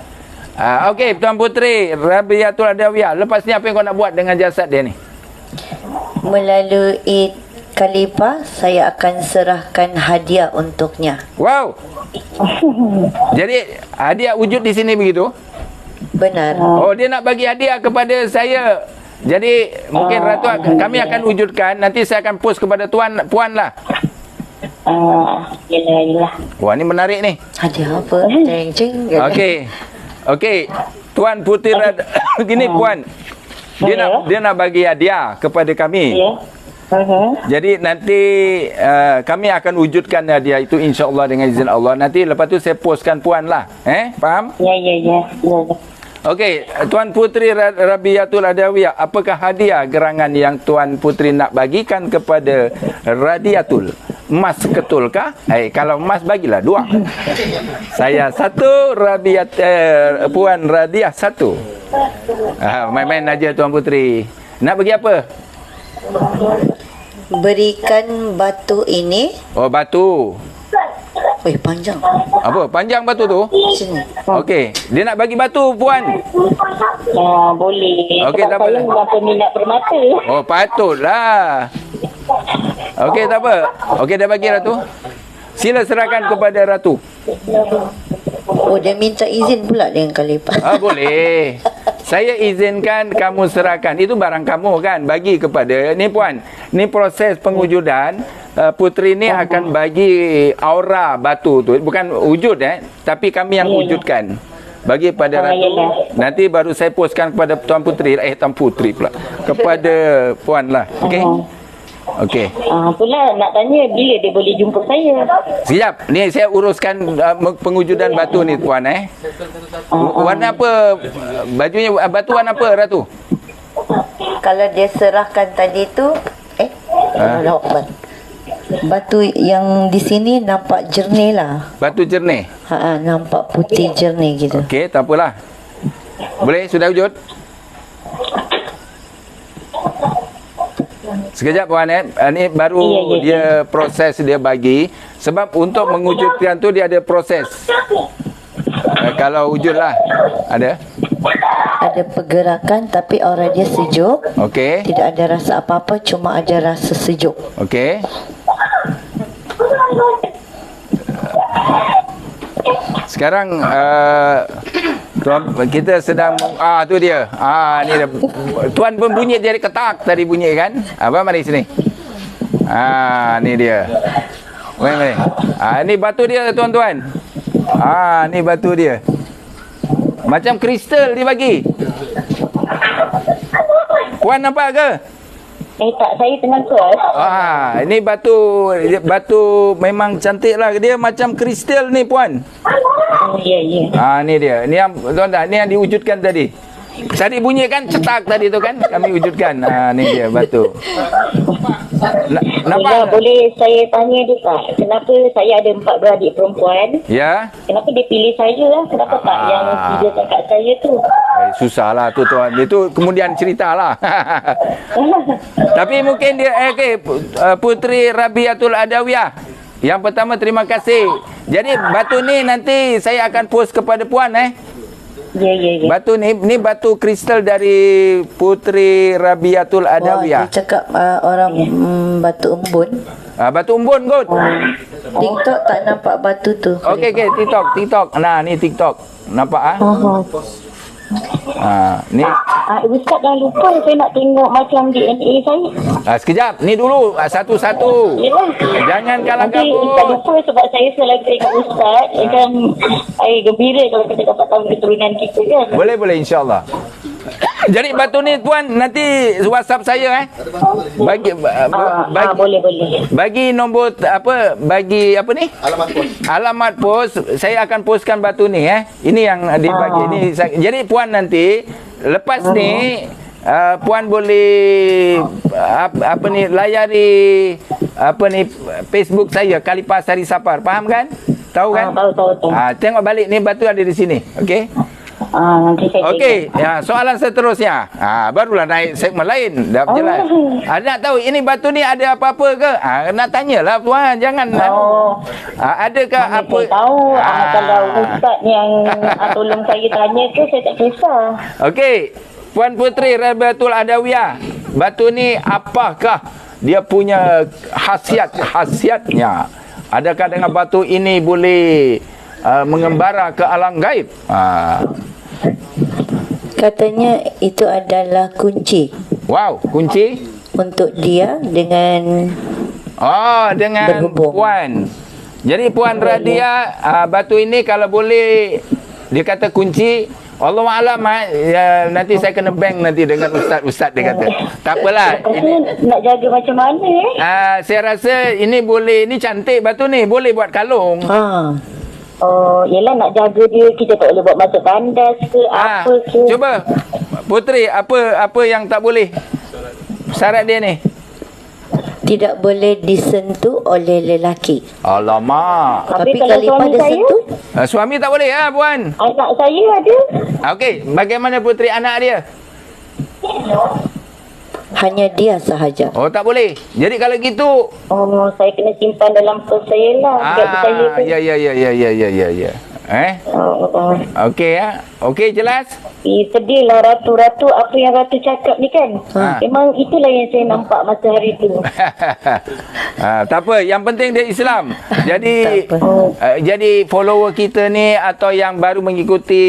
Okey, Tuan Puteri Rabiatul Adawiyah, lepas ni apa yang kau nak buat dengan jasad dia ni? Melalui Khalifah, saya akan serahkan hadiah untuknya. Wow. Jadi hadiah wujud di sini begitu? Benar. Oh, dia nak bagi hadiah kepada saya. Jadi mungkin Ratu kami akan wujudkan. Nanti saya akan post kepada puan lah. Yelah. Wah, ni menarik ni. Hadiah apa? Ceng. Okey. Tuan Puteri begini puan. Dia nak bagi hadiah kepada kami. Jadi nanti kami akan wujudkan hadiah itu insya-Allah dengan izin Allah. Nanti lepas tu saya postkan puan lah. Faham? Ya. Okey, Tuan Puteri Rabiatul Adawiyah, apakah hadiah gerangan yang Tuan Puteri nak bagikan kepada Radiatul? Emas ketul kah? Kalau emas bagilah 2. Saya 1, Puan Radiah 1. Main-main aja Tuan Puteri. Nak bagi apa? Berikan batu ini. Oh, batu. Panjang. Apa? Panjang batu tu? Sini. Okey. Dia nak bagi batu, puan. Boleh. Okey, tak apa. Saya memang peminat permata. Oh, patutlah. Okey, tak apa. Okey, dah bagi Ratu. Sila serahkan kepada Ratu. Oh, dia minta izin pula dengan Khalifah. Boleh. Saya izinkan kamu serahkan. Itu barang kamu kan. Bagi kepada. Ni puan. Ni proses pengujudan. Puteri ni akan bagi aura batu tu. Bukan wujud tapi kami yang wujudkan. Bagi pada Ratu. Nanti baru saya postkan kepada Tuan Puteri. Tuan Puteri pula. Kepada puan lah. Okey. Okey. Itulah nak tanya bila dia boleh jumpa saya. Siap. Ni saya uruskan pengujudan batu ni puan Warna apa bajunya? Batu warna apa Ratu? Kalau dia serahkan tadi tu Allahu Akbar. Batu yang di sini nampak jernih lah. Batu jernih? Nampak putih jernih gitu. Okey, tak apalah. Boleh? Sudah wujud? Sekejap puan ni baru dia proses dia bagi. Sebab untuk mewujudkan tu dia ada proses. Kalau wujud lah. Ada pergerakan tapi aura dia sejuk. Okey. Tidak ada rasa apa-apa, cuma ada rasa sejuk. Okey. Sekarang tuan kita sedang tu dia. Ni dah. Tuan pun bunyi jadi ketak tadi bunyi kan? Apa mari sini. Ni dia. Mari. Ni batu dia tuan-tuan. Ni batu dia. Macam kristal dia bagi. Puan nampak ke? Tak, saya tengah keras. Ini batu memang cantik lah. Dia macam kristal ni puan. Ya. Ni dia. Ni yang tuan-tuan, ni yang diwujudkan tadi. Tadi bunyi kan cetak tadi tu kan, kami wujudkan. Ni dia batu. Nampak? Boleh saya tanya dia tak? Kenapa saya ada 4 beradik perempuan? Ya. Kenapa dia pilih saya lah? Kenapa tak yang 3 kakak saya tu? Susahlah tu tuan. Itu kemudian ceritalah. Tapi mungkin dia Puteri Rabiatul Adawiyah. Yang pertama terima kasih. Jadi batu ni nanti saya akan post kepada puan Ya. Batu ni batu kristal dari Puteri Rabiatul Adawiyah. Dia cakap orang batu embun. Batu embun kot. TikTok tak nampak batu tu. Okey TikTok. Nah, ni TikTok. Nampak ni. Ustaz dah lupa saya nak tengok macam DNA saya. Sekejap. Ni dulu satu-satu. Yalah. Jangan kalah Nanti kabut. Ustaz lupa sebab saya selalu tengok Ustaz. Macam saya gembira kalau kita dapat tahu keturunan kita kan. Boleh insya-Allah. Jadi batu ni tuan nanti WhatsApp saya Bagi boleh. Bagi nombor bagi apa ni? Alamat pos. Saya akan postkan batu ni Ini yang dibagi ni. Jadi puan nanti lepas ni puan boleh layari Facebook saya Khalifah Sari Sapar. Faham kan? Tahu kan? Tahu. Tengok balik ni batu ada di sini. Okey? Nanti saya Okey, soalan seterusnya. Barulah naik segmen lain. Dah berjalan. Nak tahu ini batu ni ada apa-apa ke? Nak tanyalah tuan, jangan. Adakah apa? Saya tahu. Kalau Ustaz yang tolong saya tanya ke, saya tak kisah. Okey. Puan Puteri Rabiatul Adawiyah, batu ni apakah dia punya khasiatnya? Adakah dengan batu ini boleh mengembara ke alam gaib? Katanya itu adalah kunci. Wow, kunci untuk dia dengan berhubung. Puan. Jadi puan Radia, batu ini kalau boleh dia kata kunci. Allahu alam nanti saya kena bank nanti dengan ustaz dia kata. Tak apalah. Ini nak jaga macam mana saya rasa ini boleh, ini cantik batu ni, boleh buat kalung. Yelah nak jaga dia, kita tak boleh buat masuk tandas ke apa ke. Cuba Puteri, apa yang tak boleh? Syarat dia ni tidak boleh disentuh oleh lelaki. Alamak. Tapi kalau pada sentuh, suami tak boleh puan. Anak saya ada. Okey, bagaimana Puteri anak dia? hanya dia sahaja. Tak boleh. Jadi kalau gitu, saya kena simpan dalam pos saya lah. Ya. Okey Okey, jelas? Sedihlah Ratu apa yang Ratu cakap ni kan. Memang itulah yang saya nampak masa hari tu. Tak apa, yang penting dia Islam. Jadi jadi follower kita ni atau yang baru mengikuti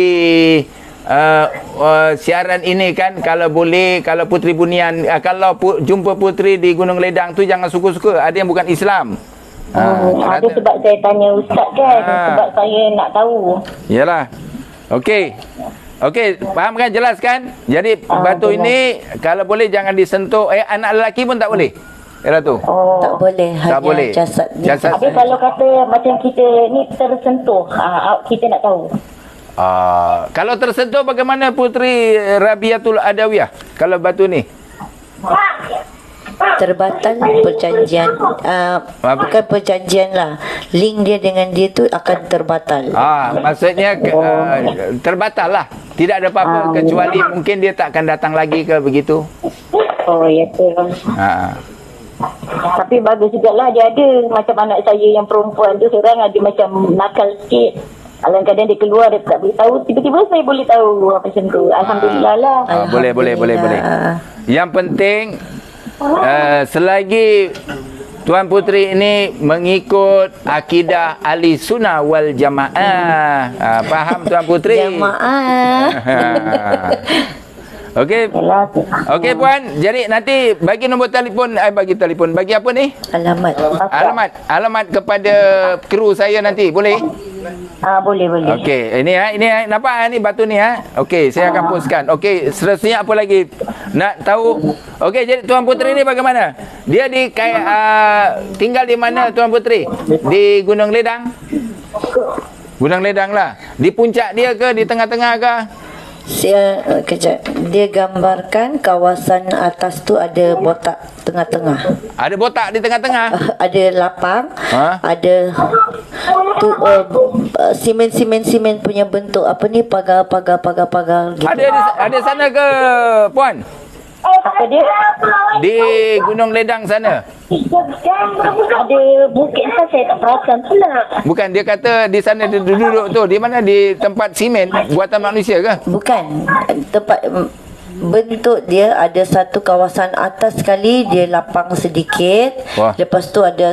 siaran ini kan, kalau boleh, kalau Puteri Bunian, kalau jumpa Puteri di Gunung Ledang tu jangan suka-suka. Ada yang bukan Islam. Ada sebab saya tanya Ustaz kan, sebab saya nak tahu. Yalah. Okey, faham kan, jelas kan? Jadi batu ini kalau boleh jangan disentuh. Anak lelaki pun tak boleh. Tu. Tak boleh, hanya tak boleh. jasad. Tapi kalau kata macam kita ni tersentuh, kita nak tahu. Kalau tersentuh bagaimana Puteri Rabiatul Adawiyah kalau batu ni? Terbatal perjanjian, bukan perjanjian lah, link dia dengan dia tu akan terbatal. Maksudnya terbatal lah, tidak ada apa-apa kecuali mungkin dia tak akan datang lagi ke begitu. Ya tu. Tapi bagus jugalah dia ada. Macam anak saya yang perempuan tu, seorang ada macam nakal sikit. Kadang-kadang dia keluar, dia tak boleh tahu. Tiba-tiba saya boleh tahu macam tu. Alhamdulillah lah. Boleh. Yang penting selagi Tuan Puteri ini mengikut akidah Ahli Sunnah wal Jamaah. Faham Tuan Puteri? Jamaah. Okey. Okey puan, jadi nanti bagi nombor telefon, bagi apa ni? Alamat kepada kru saya nanti, boleh? Boleh. Okey, ini nampak ni batu ni Okey, saya akan postkan. Okey, seterusnya apa lagi? Nak tahu? Okey, jadi Tuan Puteri ni bagaimana? Dia tinggal di mana Tuan Puteri? Di Gunung Ledang? Gunung Ledang lah. Di puncak dia ke, di tengah-tengah ke? Kejap. Dia gambarkan kawasan atas tu ada botak tengah-tengah. Ada botak di tengah-tengah? Ada lapang. Ada tu simen punya bentuk apa ni, pagar gitu. Ada sana ke puan? Apa dia? Di Gunung Ledang sana. Ada bukit saya tak perasan pula. Bukan, dia kata di sana dia duduk tu. Di mana? Di tempat simen buatan manusia ke? Bukan. Tempat bentuk dia ada satu kawasan atas sekali, dia lapang sedikit. Wah. Lepas tu ada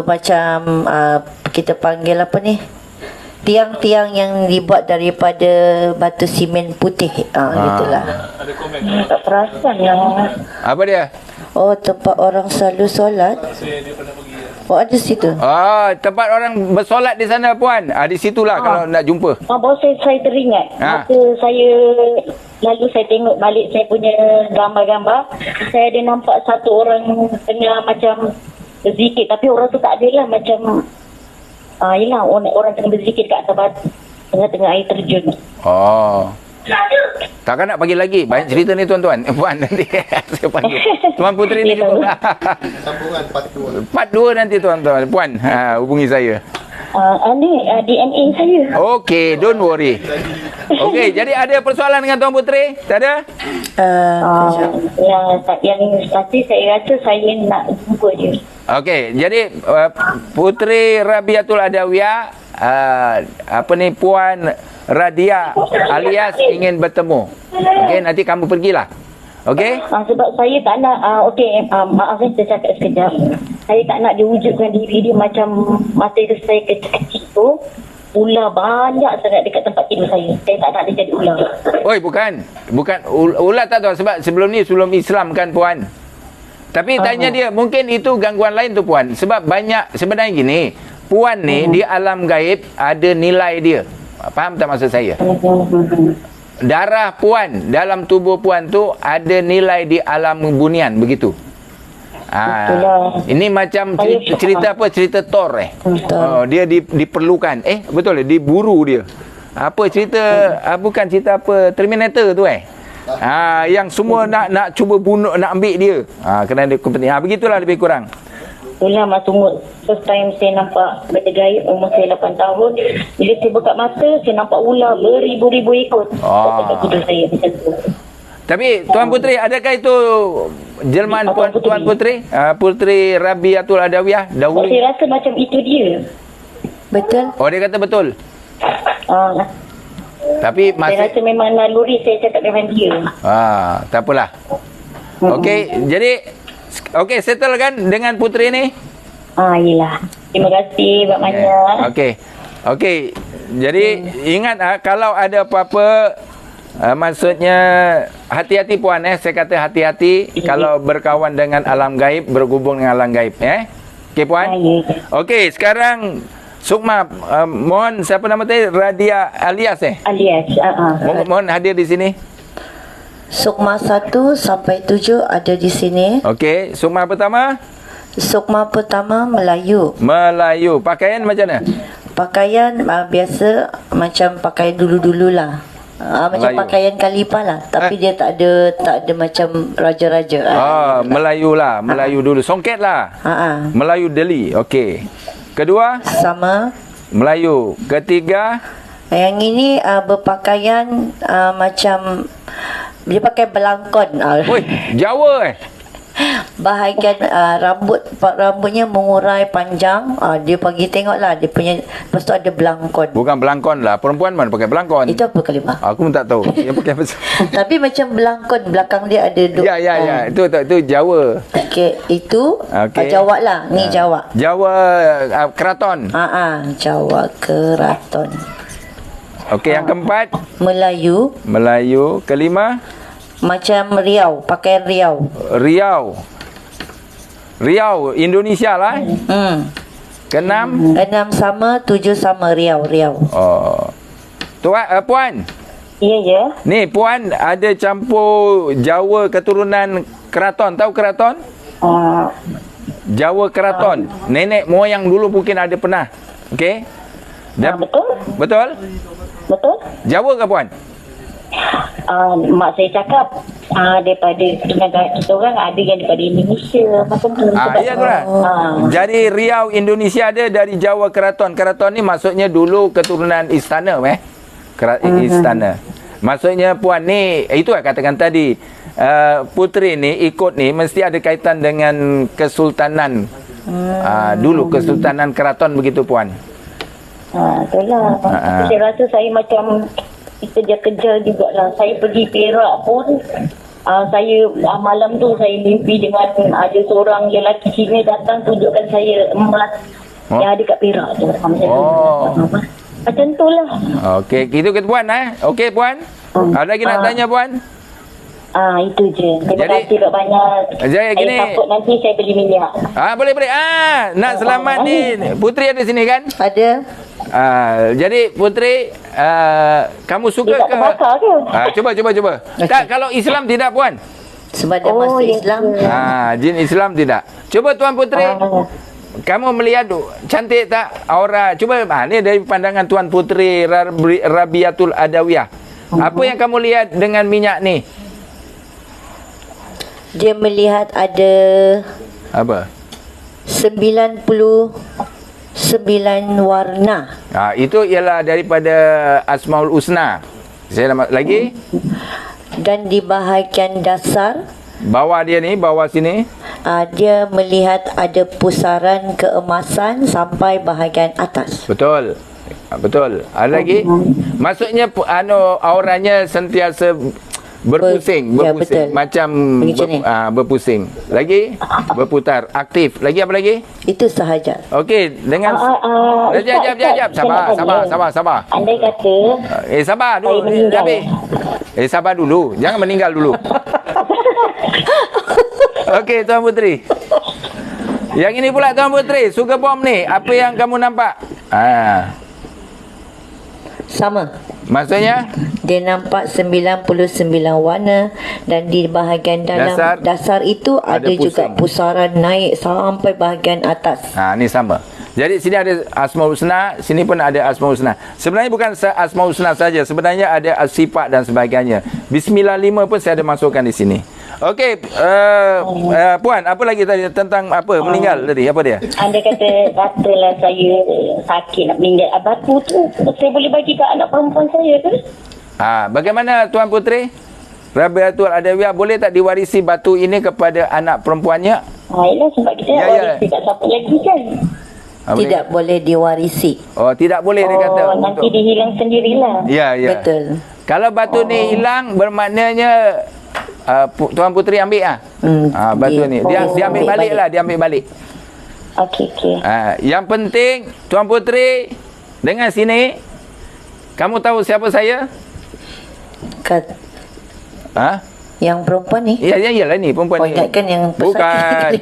macam kita panggil apa ni? Tiang-tiang yang dibuat daripada batu simen putih. Gitulah. Tak perasan lah. Apa dia? Oh, tempat orang selalu solat. Oh, ada situ. Tempat orang bersolat di sana puan. Di situlah kalau nak jumpa. Baru saya teringat. Masa saya lalu saya tengok balik saya punya gambar-gambar, saya ada nampak satu orang tengah macam berzikir, tapi orang tu tak ada lah, macam yelah, orang tengah berzikir kat atas batu tengah-tengah air terjun. Takkan nak bagi lagi. Banyak cerita ni tuan-tuan. Puan nanti saya panggil. Tuan Puteri ni juga. Sambungan part 2 nanti tuan-tuan. Puan hubungi saya. DNA saya. Okey, don't worry. Okey, jadi ada persoalan dengan Tuan Puteri? Tak ada? Yang pasti saya rasa saya nak jumpa dia. Okey, jadi Puteri Rabiatul Adawiyah, Puan Radia alias ingin bertemu. Okey, nanti kamu pergilah. Okey? Sebab saya tak nak, maaf saya cakap sekejap. Saya tak nak dia wujudkan diri dia macam masa saya kecil-kecil tu. Ular banyak sangat dekat tempat tidur saya. Saya tak nak dia jadi ular. Oi, bukan ular tak tahu sebab sebelum Islam kan puan. Tapi tanya dia, mungkin itu gangguan lain tu puan. Sebab banyak, sebenarnya gini, puan ni di alam gaib ada nilai dia. Faham tak maksud saya? Darah puan dalam tubuh puan tu ada nilai di alam bunian, begitu. Ini macam cerita apa? Cerita Thor dia diperlukan. Betul diburu dia. Apa cerita? Bukan cerita apa? Terminator tu yang semua nak cuba bunuh, nak ambil dia. Kerana dia kepentingan. Begitulah lebih kurang. Itulah masa first time saya nampak benda gaib, umur saya 8 tahun. Bila saya buka mata, saya nampak ular beribu-ribu ekor. Dekat tidur saya macam tu. Tapi Tuan Puteri, adakah itu jelmaan Tuan Puteri? Puteri Rabiatul Adawiyah dahulu? Saya rasa macam itu dia. Betul? Oh, dia kata betul. Tapi saya rasa memang naluri saya cakap dengan dia. Tak apalah. Okey, jadi settle kan dengan Puteri ni? Yelah. Terima kasih banyak. Okey. Jadi ingat kalau ada apa-apa, maksudnya hati-hati puan saya kata hati-hati kalau berkawan dengan alam gaib, berhubung dengan alam gaib Okey puan? Okey, sekarang Sukma, mohon siapa nama tadi? Radia alias Alias. Mohon hadir di sini. Sukma 1 sampai 7 ada di sini. Okey, Sukma pertama? Sukma pertama Melayu. Pakaian macam mana? Pakaian biasa macam pakaian dulu-dululah. Macam Melayu. Pakaian Khalifah lah. Tapi dia tak ada macam raja-raja. Melayu lah. Melayu dulu. Songket lah. Melayu Delhi. Okey. Kedua? Sama. Melayu. Ketiga? Yang ini berpakaian macam dia pakai belangkon. Oi, Jawa Bahagian rambutnya mengurai panjang. Dia pergi tengoklah dia punya. Lepas tu ada belangkon. Bukan belangkon lah. Perempuan mana pakai belangkon? Itu apa Khalifah? Aku pun tak tahu. Yang pakai apa? Tapi macam belangkon belakang dia ada Ya. Itu Jawa. Okey, itu Jawa lah. Ni Jawa. Jawa keraton. Jawa keraton. Okey, yang keempat? Melayu. Kelima? Macam Riau, pakai Riau. Riau, Indonesia lah. Keenam. 6 sama, 7 sama Riau. Oh. Tuan, puan. Ya. Ni puan ada campur Jawa keturunan Keraton. Tahu Keraton? Jawa Keraton. Nenek moyang dulu mungkin ada pernah. Okey? Betul? Betul? Jawa ke puan? Mak saya cakap daripada kita orang ada yang daripada Indonesia macam tu. Ya tu lah. Jadi Riau Indonesia ada dari Jawa Keraton. Keraton ni maksudnya dulu keturunan istana istana. Maksudnya puan ni itu lah katakan tadi, puteri ni ikut ni mesti ada kaitan dengan kesultanan. Dulu kesultanan keraton begitu puan. Itulah. Saya rasa saya macam kerja jugalah. Saya pergi Perak pun saya malam tu saya mimpi dengan ada seorang lelaki Cina datang tunjukkan saya emas yang ada kat Perak tu. Macam tu lah. Okey, itu ke puan Okey puan. Ada lagi nak tanya puan? Itu je. Terima kasih banyak. Jadi gini. Saya takut nanti saya beli minyak. Boleh. Nak selamat ni. Puteri ada sini kan? Ada. Jadi Puteri, kamu suka dia tak terbakar ke? Cuba. Okay. Tak, kalau Islam tidak puan. Sebab dia masuk Islam. Jin Islam tidak. Cuba Tuan Puteri. Kamu melihat cantik tak aura? Cuba ni dari pandangan Tuan Puteri Rabiatul Adawiyah. Apa yang kamu lihat dengan minyak ni? Dia melihat ada apa? 99 warna. Itu ialah daripada Asmaul Husna. Saya nak lagi. Dan di bahagian dasar bawah dia ni, bawah sini, dia melihat ada pusaran keemasan sampai bahagian atas. Betul. Ada lagi? Maksudnya auranya sentiasa berpusing. Betul. Macam berpusing. Lagi? Berputar. Aktif. Lagi apa lagi? Itu sahaja. Okey, dengan jap. Sabar. Andai kata sabar dulu. Sabar dulu. Jangan meninggal dulu. Okey, Tuan Puteri. Yang ini pula Tuan Puteri, sugar bomb ni, apa yang kamu nampak? Sama. Maksudnya? Dia nampak 99 warna dan di bahagian dalam dasar itu ada juga pusaran naik sampai bahagian atas. Ni sama. Jadi sini ada Asmaul Husna, sini pun ada Asmaul Husna. Sebenarnya bukan Asmaul Husna saja, sebenarnya ada sifat dan sebagainya. Bismillah 5 pun saya ada masukkan di sini. Okey, puan, apa lagi tadi tentang apa meninggal tadi? Apa dia? Anda katalah saya sakit nak meninggal. Batu tu saya boleh bagi ke anak perempuan saya ke? Bagaimana Tuan Puteri Rabiatul Adawiyah, boleh tak diwarisi batu ini kepada anak perempuannya? Ialah sebab kita nak warisi kat siapa lagi kan? Tidak boleh diwarisi. Tidak boleh dia kata. Nanti dia hilang sendirilah. Ya. Betul. Kalau batu ni hilang, bermaknanya Tuan Puteri ambil batu ni. Dia ambil balik lah, dia ambil balik. Okey. Yang penting Tuan Puteri dengan sini, kamu tahu siapa saya? Yang perempuan ni? Iyalah ni perempuan ni. Ingatkan yang bukan.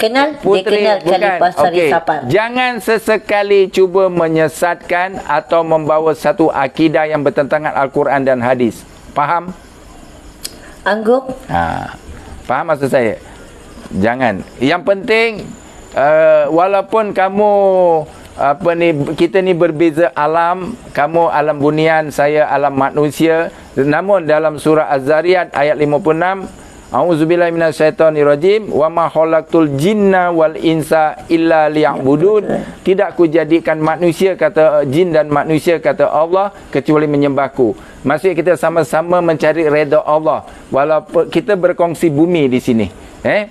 Kenal? Puteri, dia kenal Khalifah Sari Sapar. Jangan sesekali cuba menyesatkan atau membawa satu akidah yang bertentangan Al-Quran dan hadis. Faham? Angguk? Faham maksud saya? Jangan. Yang penting walaupun kamu kita ni berbeza alam, kamu alam bunian, saya alam manusia, namun dalam surah Az-Zariyat ayat 56, A'udzubillahi minasyaitonirrajim, wa ma khalaqtul jinna wal insa illa liya'budun. Tidak kujadikan manusia, kata jin dan manusia, kata Allah, kecuali menyembahku. Maksudnya kita sama-sama mencari redha Allah, walaupun kita berkongsi bumi di sini.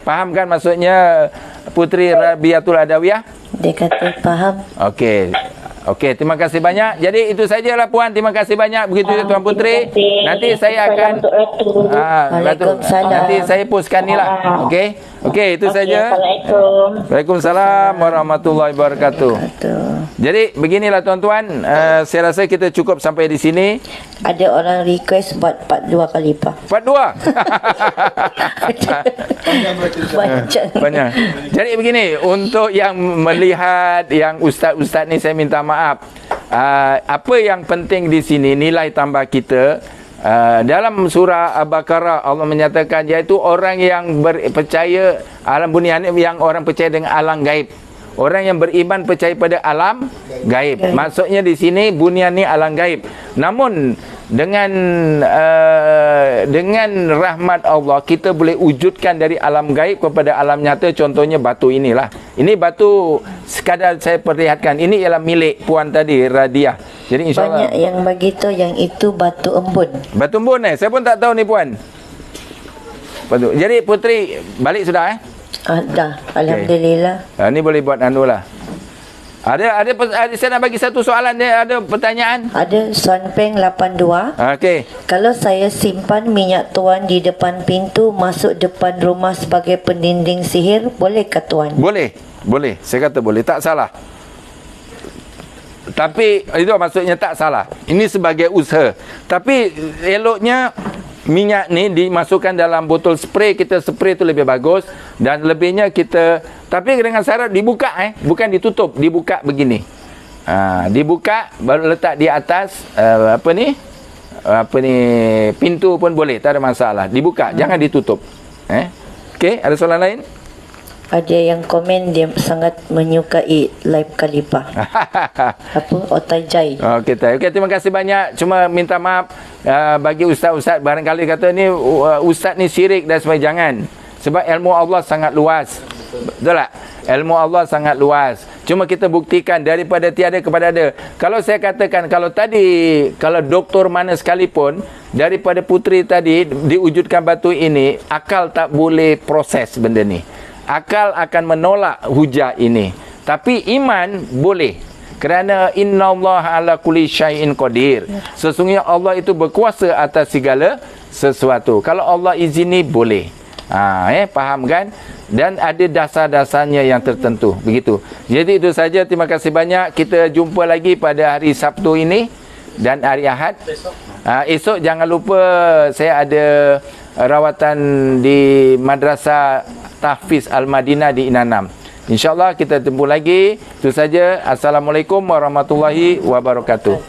Faham kan maksudnya Puteri Rabiatul Adawiyah? Dia kata faham. Okey. Okey, terima kasih banyak. Jadi itu sajalah Puan. Terima kasih banyak. Begitu Tuan Putri. Nanti saya akan nanti saya postkan ni lah. Okey. Okey, itu saja. Assalamualaikum. Waalaikumsalam warahmatullahi wabarakatuh. Jadi beginilah tuan-tuan, saya rasa kita cukup sampai di sini. Ada orang request buat part 2 Khalifah. Part 2. Banyak. Jadi begini, untuk yang melihat yang ustaz-ustaz ni, saya minta maaf. Apa yang penting di sini, nilai tambah kita, dalam surah Al-Baqarah Allah menyatakan iaitu orang yang percaya alam bunyan, yang orang percaya dengan alam gaib. Orang yang beriman percaya pada alam gaib. Maksudnya di sini bunyan ni alam gaib. Namun dengan rahmat Allah kita boleh wujudkan dari alam gaib kepada alam nyata. Contohnya batu inilah. Ini batu sekadar saya perlihatkan. Ini ialah milik puan tadi, Radiah. Jadi insya-Allah banyak yang begitu, yang itu batu embun. Batu embun saya pun tak tahu ni puan. Batu. Jadi Putri balik sudah Dah, alhamdulillah. Ni boleh buat anu lah. Ada saya nak bagi satu soalan dia, ada pertanyaan? Ada Suan Peng 82. Okey. Kalau saya simpan minyak tuan di depan pintu masuk depan rumah sebagai pendinding sihir, bolehkah tuan? Boleh. Saya kata boleh, tak salah. Tapi itu maksudnya tak salah. Ini sebagai usaha. Tapi eloknya minyak ni dimasukkan dalam botol spray, kita spray tu lebih bagus, dan lebihnya kita, tapi dengan syarat dibuka bukan ditutup, dibuka begini. Dibuka baru letak di atas pintu pun boleh, tak ada masalah. Dibuka, jangan ditutup. Okey, ada soalan lain? Ada yang komen dia sangat menyukai live Khalifah. Otajai. Okey, terima kasih banyak. Cuma minta maaf bagi ustaz-ustaz barangkali kata ni ustaz ni syirik dan sebagainya. Jangan. Sebab ilmu Allah sangat luas. Betul tak? Ilmu Allah sangat luas. Cuma kita buktikan daripada tiada kepada ada. Kalau saya katakan, kalau doktor mana sekalipun, daripada putri tadi diwujudkan batu ini, akal tak boleh proses benda ni. Akal akan menolak hujah ini. Tapi iman boleh. Kerana innallaha ala kulli syai'in qadir. Sesungguhnya Allah itu berkuasa atas segala sesuatu. Kalau Allah izini boleh. Faham kan? Dan ada dasar-dasarnya yang tertentu. Begitu. Jadi itu saja. Terima kasih banyak. Kita jumpa lagi pada hari Sabtu ini dan hari Ahad. Esok jangan lupa saya ada rawatan di Madrasah Tahfiz Al-Madinah di Inanam. InsyaAllah kita jumpa lagi. Itu saja. Assalamualaikum warahmatullahi wabarakatuh.